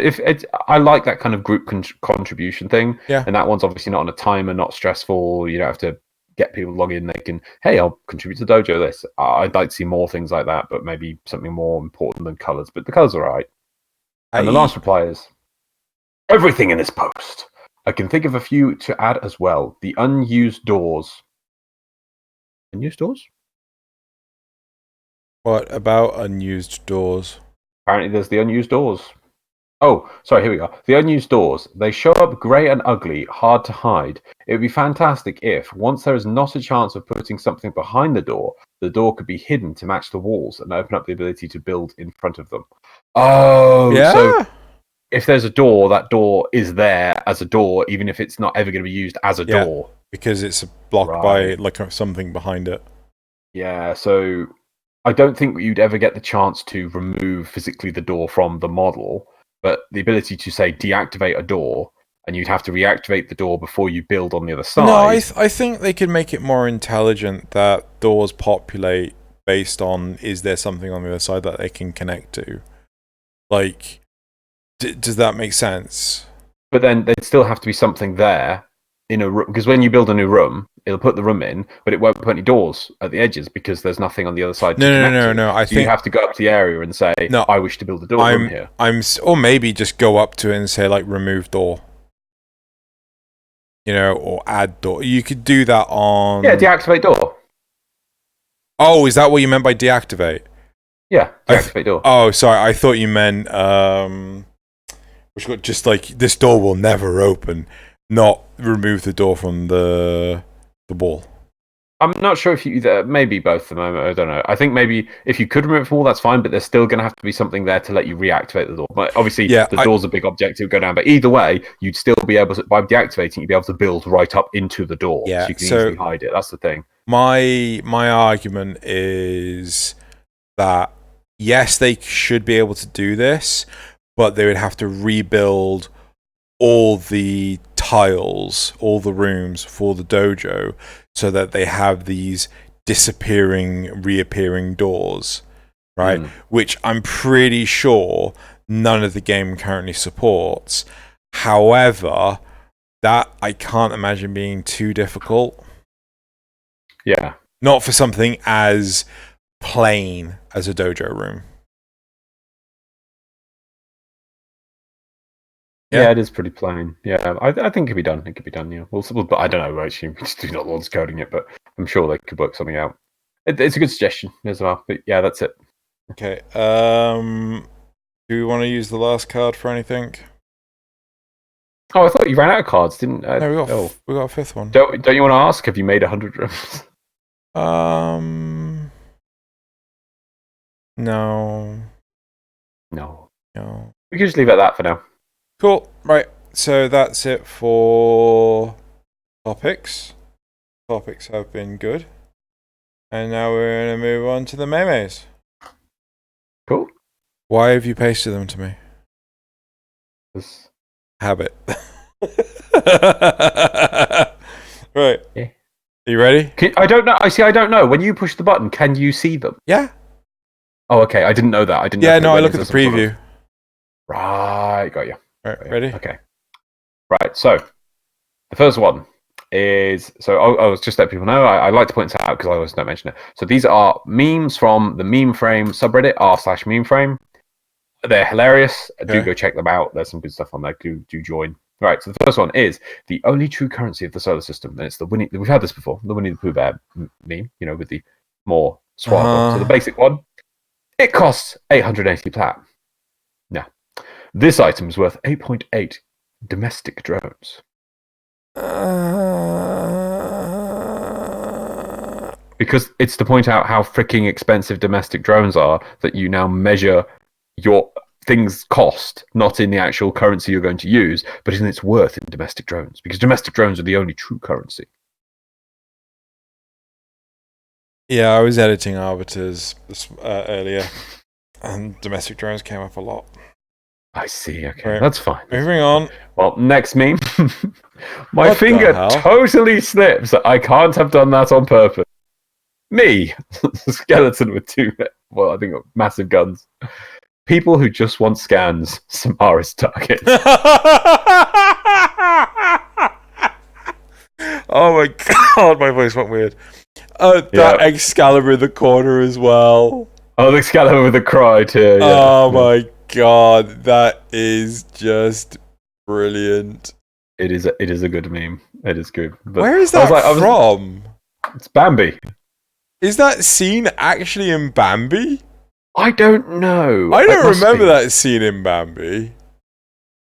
I like that kind of group contribution thing. Yeah. And that one's obviously not on a timer, not stressful. You don't have to get people to log in. They can, hey, I'll contribute to Dojo this. I'd like to see more things like that, but maybe something more important than colors. But the colors are alright. And the last reply is everything in this post. I can think of a few to add as well. The unused doors. Unused doors? What about unused doors? Apparently there's the unused doors. Oh, sorry, here we go. The unused doors. They show up grey and ugly, hard to hide. It would be fantastic if, once there is not a chance of putting something behind the door could be hidden to match the walls and open up the ability to build in front of them. Oh, yeah. So if there's a door, that door is there as a door, even if it's not ever going to be used as a door. Because it's blocked by like something behind it. Yeah, so I don't think you'd ever get the chance to remove physically the door from the model, but the ability to, say, deactivate a door, and you'd have to reactivate the door before you build on the other side. No, I think they could make it more intelligent that doors populate based on, is there something on the other side that they can connect to? Like, does that make sense? But then there'd still have to be something there in a room, because when you build a new room, it'll put the room in, but it won't put any doors at the edges because there's nothing on the other side. No. I think you have to go up to the area and say, "No, I wish to build a door room here." Or maybe just go up to it and say, like, remove door. You know, or add door. You could do that on. Yeah, deactivate door. Oh, is that what you meant by deactivate? Yeah, deactivate door. Oh, sorry, I thought you meant which got just like, this door will never open. Not remove the door from the wall. I'm not sure if you maybe both at the moment. I don't know. I think maybe if you could remove the wall, that's fine. But there's still going to have to be something there to let you reactivate the door. But obviously, the door's a big object to go down. But either way, you'd still be able to, by deactivating, you'd be able to build right up into the door. Yeah, so you can easily hide it. That's the thing. My argument is that yes, they should be able to do this, but they would have to rebuild all the tiles, all the rooms for the dojo, so that they have these disappearing, reappearing doors, right? Which I'm pretty sure none of the game currently supports. However, that I can't imagine being too difficult. Yeah. Not for something as plain as a dojo room. Yeah, it is pretty plain. Yeah, I think it could be done. It could be done, yeah. But I don't know, actually. We just do not Lord's coding it, but I'm sure they could work something out. It's a good suggestion as well. But yeah, that's it. Okay. Do we want to use the last card for anything? Oh, I thought you ran out of cards, didn't? No, we got a fifth one. Don't you want to ask? Have you made 100 drums? No. No. No. We can just leave it at that for now. Cool. Right. So that's it for topics. Topics have been good. And now we're going to move on to the memes. Cool. Why have you pasted them to me? Habit. Right. Yeah. Are you ready? I don't know. I don't know. When you push the button, can you see them? Yeah. Oh, okay. I didn't know that. I didn't. Yeah, no, I look at the preview. Right. Got you. Right. Ready? Okay. Right. So, the first one is... So, I was just letting people know. I like to point this out because I always don't mention it. So, these are memes from the Meme Frame subreddit, r/Meme Frame. They're hilarious. Okay. Do go check them out. There's some good stuff on there. Do join. Right, so the first one is the only true currency of the solar system. And it's the Winnie... We've had this before. The Winnie the Pooh Bear meme, you know, with the more suave. So the basic one, it costs 880 plat. Now, this item is worth 8.8 domestic drones. Because it's to point out how freaking expensive domestic drones are that you now measure your things cost, not in the actual currency you're going to use, but in its worth in domestic drones. Because domestic drones are the only true currency. Yeah, I was editing Arbiters earlier, and domestic drones came up a lot. I see, okay. Right. That's fine. Moving on. Well, next meme. My What finger the hell? totally slips. I can't have done that on purpose. Me, skeleton with two, well, I think massive guns. People who just want scans, Samara's target. Oh my god, my voice went weird. That Excalibur in the corner as well. Oh, the Excalibur with a cry too. Yeah. Oh my god, that is just brilliant. It is a good meme. It is good. But where is that from? It's Bambi. Is that scene actually in Bambi? I don't know. I don't remember that scene in Bambi.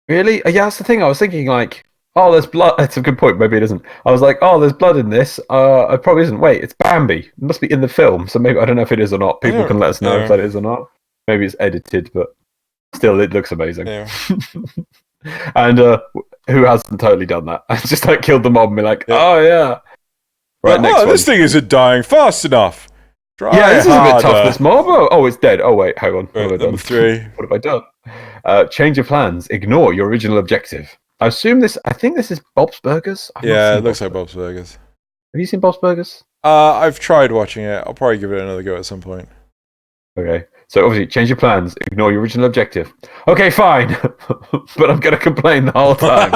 Really? Yeah, that's the thing. I was thinking like, oh, there's blood. That's a good point. Maybe it isn't. I was like, oh, there's blood in this. It probably isn't. Wait, it's Bambi. It must be in the film. So maybe I don't know if it is or not. People can let us know if that is or not. Maybe it's edited, but still, it looks amazing. Yeah. And who hasn't totally done that? I just like killed the mob and be like, oh yeah. Right, next one. This thing isn't dying fast enough. This is a bit tough, this mob. Oh, it's dead. Oh, wait, hang on. Right, what have I number 3. What have I done? Change your plans. Ignore your original objective. I think this is Bob's Burgers. Yeah, it looks like Bob's Burgers. Have you seen Bob's Burgers? I've tried watching it. I'll probably give it another go at some point. Okay. So obviously, change your plans. Ignore your original objective. Okay, fine. But I'm going to complain the whole time.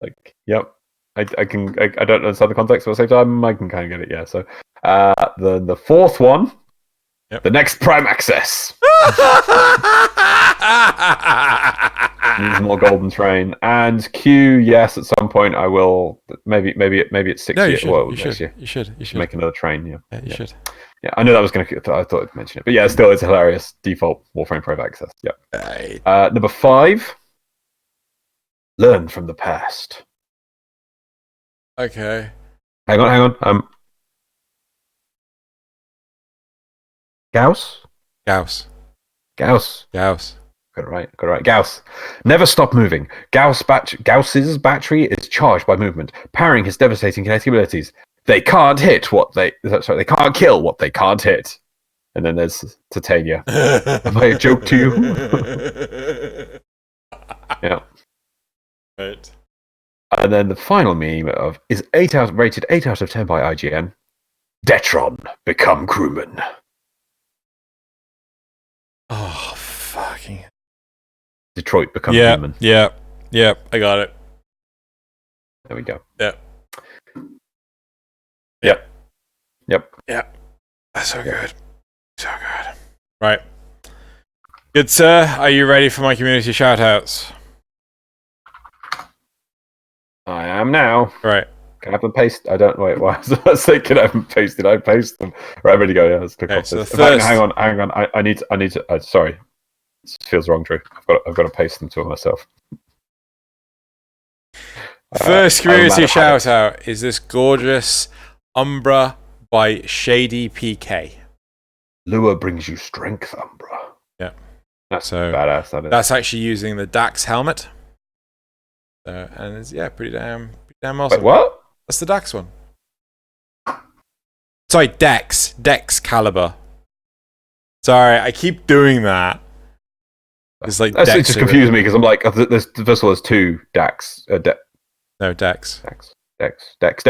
Like, yep. I don't understand the context, but at the same time, I can kind of get it, yeah. So, the fourth one, the next Prime Access. Needs more Golden Train. And Q, yes, at some point I will, maybe it's 6 years. You should make another train, yeah. You should. Yeah, I knew that was going to, I thought I'd mention it. But yeah, still, it's hilarious. Default Warframe Prime Access, yeah. Right. Number 5, learn from the past. Okay. Hang on. Gauss. Got it right. Gauss. Never stop moving. Gauss's battery is charged by movement, powering his devastating kinetic abilities. They can't hit they can't kill what they can't hit. And then there's Titania. Have I a joke to you? Yeah. Right. And then the final meme is rated 8 out of 10 by IGN. Detron, become crewman. Oh, fucking... Detroit, become human. Yeah, I got it. There we go. Yep. That's so good. Right. Good, sir. Are you ready for my community shoutouts? I am now. Right. Can I have them paste? I don't wait. Why? I was saying, can I have them pasted? I paste them. Right, ready to go. Yeah, let's click off so this. the first... Hang on. I need to. Sorry, this feels wrong. Drew, I've got to paste them to myself. First community shout out is this gorgeous Umbra by Shady PK. Lure brings you strength, Umbra. Yeah, that's so badass. That's actually using the Dax helmet. And it's pretty damn awesome. Wait, what? That's the Dax one. Sorry, Dex caliber. Sorry, I keep doing that. It's like it just confused me because I'm like, first of all, there's two Dax. No, Dex. Dex.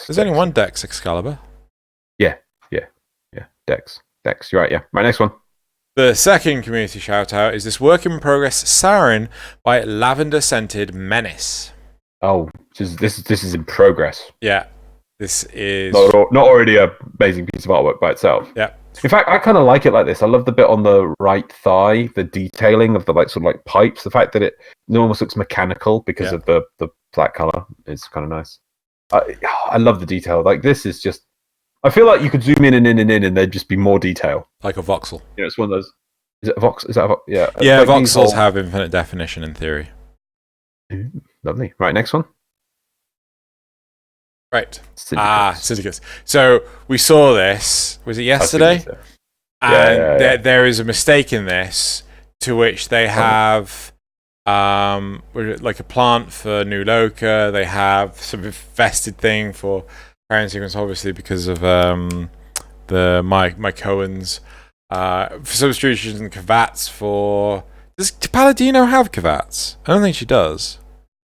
There's only one Dex Excalibur. Yeah. Dex. You're right. Yeah. Right, next one. The second community shout out is this work in progress Siren by Lavender Scented Menace. Oh, this is in progress. Yeah, this is not already an amazing piece of artwork by itself. Yeah. In fact, I kind of like it like this. I love the bit on the right thigh, the detailing of the sort of pipes. The fact that it almost looks mechanical because of the Plat color is kind of nice. I love the detail. Like this is just. I feel like you could zoom in, and there'd just be more detail. Like a voxel. It's one of those. Is it a vox? Is that a vox? Yeah. Yeah, voxels have infinite definition in theory. Lovely. Right, next one. Right. Syndicates. So we saw this. Was it yesterday? And there is a mistake in this, to which they have like a plant for New Loka. They have some infested thing for Parent Sequence, obviously, because of the Mike Cohen's. For substitutions and Kavats for... Does Palladino have Kavats? I don't think she does.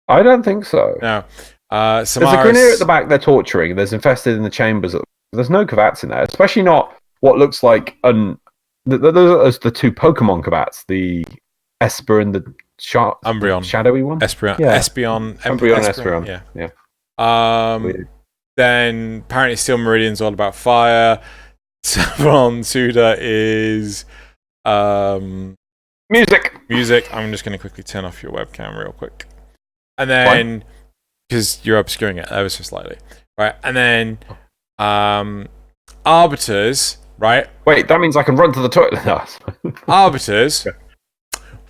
I don't think so. No. There's a Grineer at the back they're torturing. There's infested in the chambers. There's no Kavats in there, especially not what looks like... those are the two Pokemon Kavats, the Esper and the Umbreon. Shadowy one? Espeon. Yeah. Espeon. Umbreon and Espeon. Yeah. Then apparently Steel Meridian's all about fire. Saffron Suda is music. I'm just going to quickly turn off your webcam real quick. And then, because you're obscuring it ever so slightly. Right. And then Arbiters, right? Wait, that means I can run to the toilet now. Arbiters.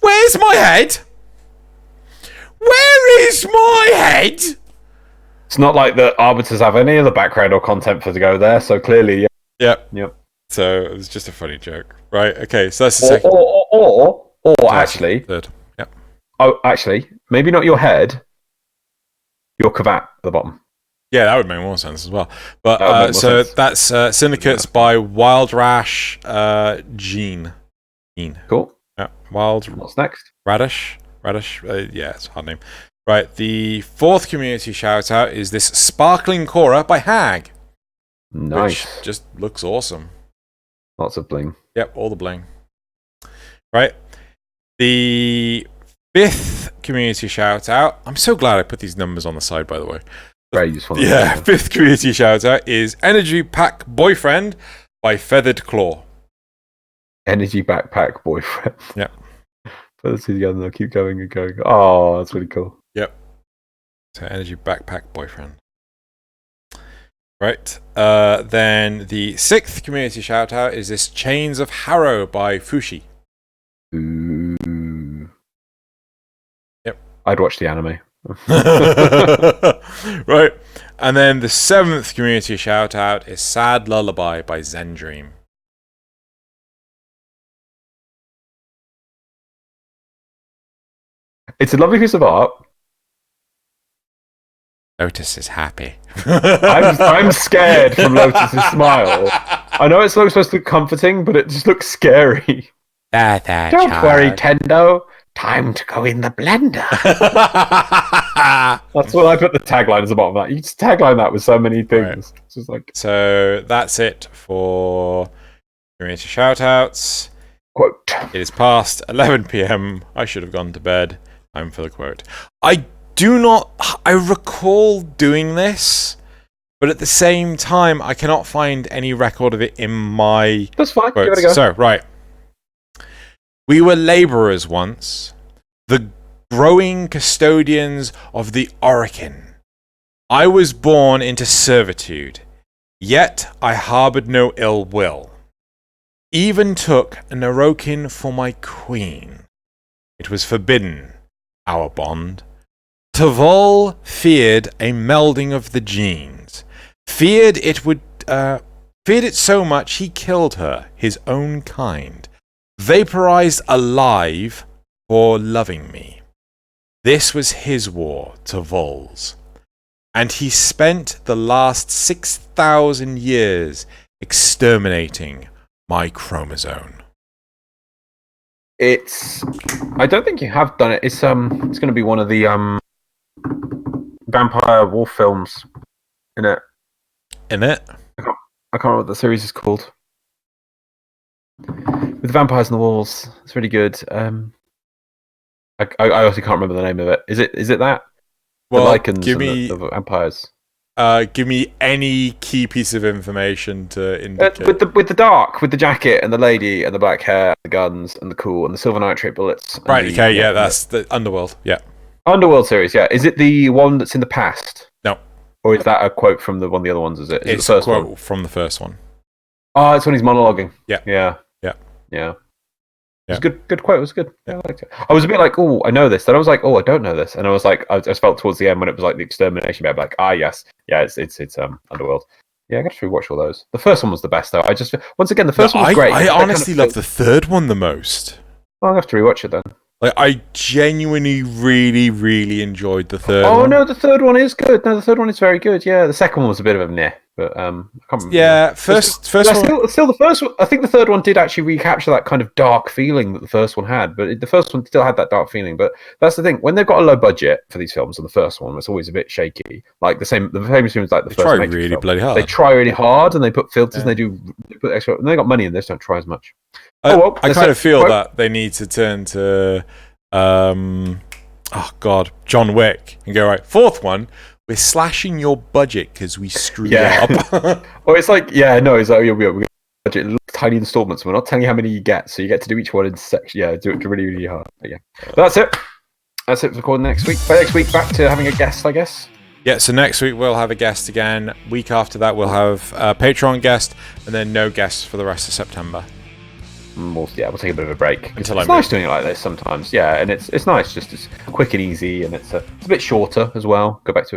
Where's my head? Where is my head? It's not like the Arbiters have any other background or content for to go there, so clearly, Yep. So it was just a funny joke, right? Okay, so that's the second. Or actually, third. Yep. Oh, actually, maybe not your head. Your Kavat at the bottom. Yeah, that would make more sense as well. But so that's Syndicates by Wild Rash, Gene. Cool. Yeah. Wild. What's next? Radish. Yeah, it's a hard name. Right, the fourth community shout out is this Sparkling Cora by Hag. Nice. Which just looks awesome. Lots of bling. Yep, all the bling. Right. The fifth community shout out. I'm so glad I put these numbers on the side, by the way. Very useful. Yeah, fifth community shout out is Energy Pack Boyfriend by Feathered Claw. Energy Backpack Boyfriend. Yep. Let's see the other. They'll keep going and going. Oh, that's really cool. Yep. So Energy Backpack Boyfriend. Right. Then the sixth community shout out is this Chains of Harrow by Fushi. Ooh. Yep. I'd watch the anime. Right. And then the seventh community shout out is Sad Lullaby by Zen Dream. It's a lovely piece of art. Lotus is happy. I'm scared from Lotus's smile. I know it's supposed to look comforting, but it just looks scary. Don't worry, Tendo. Time to go in the blender. That's what I put the tagline as the bottom of that. You just tagline that with so many things. Right. It's just like... So that's it for community shoutouts. Quote. It is past 11 p.m. I should have gone to bed. Time for the quote. I recall doing this, but at the same time, I cannot find any record of it in my... That's fine. Quotes. Give it a go. So, right. We were labourers once, the growing custodians of the Orokin. I was born into servitude, yet I harboured no ill will. Even took an Narokin for my queen. It was forbidden, our bond. Tavol feared a melding of the genes. Feared it so much he killed her, his own kind. Vaporized alive for loving me. This was his war, Tavol's. And he spent the last 6,000 years exterminating my chromosome. I don't think you have done it. It's going to be one of the vampire wolf films, in it. In it? I can't remember what the series is called. With the vampires and the wolves, it's really good. I also can't remember the name of it. Is it that? Well, the Lycans and the vampires. Give me any key piece of information to indicate. With the dark, with the jacket and the lady and the black hair, and the guns and the cool and the silver nitrate bullets. Right. Okay. Yeah, that's the Underworld. Yeah. Underworld series. Yeah. Is it the one that's in the past? No. Or is that a quote from one of the other ones? Is it? It's the first a quote from the first one. Oh, it's when he's monologuing. Yeah. Yeah. Yeah. Yeah. It was a good quote. It was good. Yeah, I liked it. I was a bit like, oh, I know this. Then I was like, oh, I don't know this. And I was like, I just felt towards the end when it was like the extermination bit, like, yes, yeah, it's Underworld. Yeah, I got to rewatch all those. The first one was the best, though. Once again, the first one was great. I honestly love the third one the most. I'll have to rewatch it then. Like, I genuinely, really, really enjoyed the third one. Oh, no, the third one is good. No, the third one is very good. Yeah, the second one was a bit of a meh, but I can't remember. Yeah, first one. Still, the first one, I think the third one did actually recapture that kind of dark feeling that the first one had, but the first one still had that dark feeling. But that's the thing. When they've got a low budget for these films, on the first one, it's always a bit shaky. Like the famous films like the first try Matrix really film. bloody hard. They try really hard and they put filters and they put extra. And they got money and they just don't try as much. I kind of feel that they need to turn to John Wick and go, right, fourth one, we're slashing your budget because we screwed up. Or it's like, it's like we're budget tiny installments. We're not telling you how many you get, so you get to do each one in section. Yeah, do it really, really hard. But but that's it. That's it for recording next week. By next week, back to having a guest, I guess. Yeah, so next week we'll have a guest again. Week after that we'll have a Patreon guest, and then no guests for the rest of September. We'll take a bit of a break. It's nice doing it like this sometimes, and it's nice, just it's quick and easy, and it's a bit shorter as well. Go back to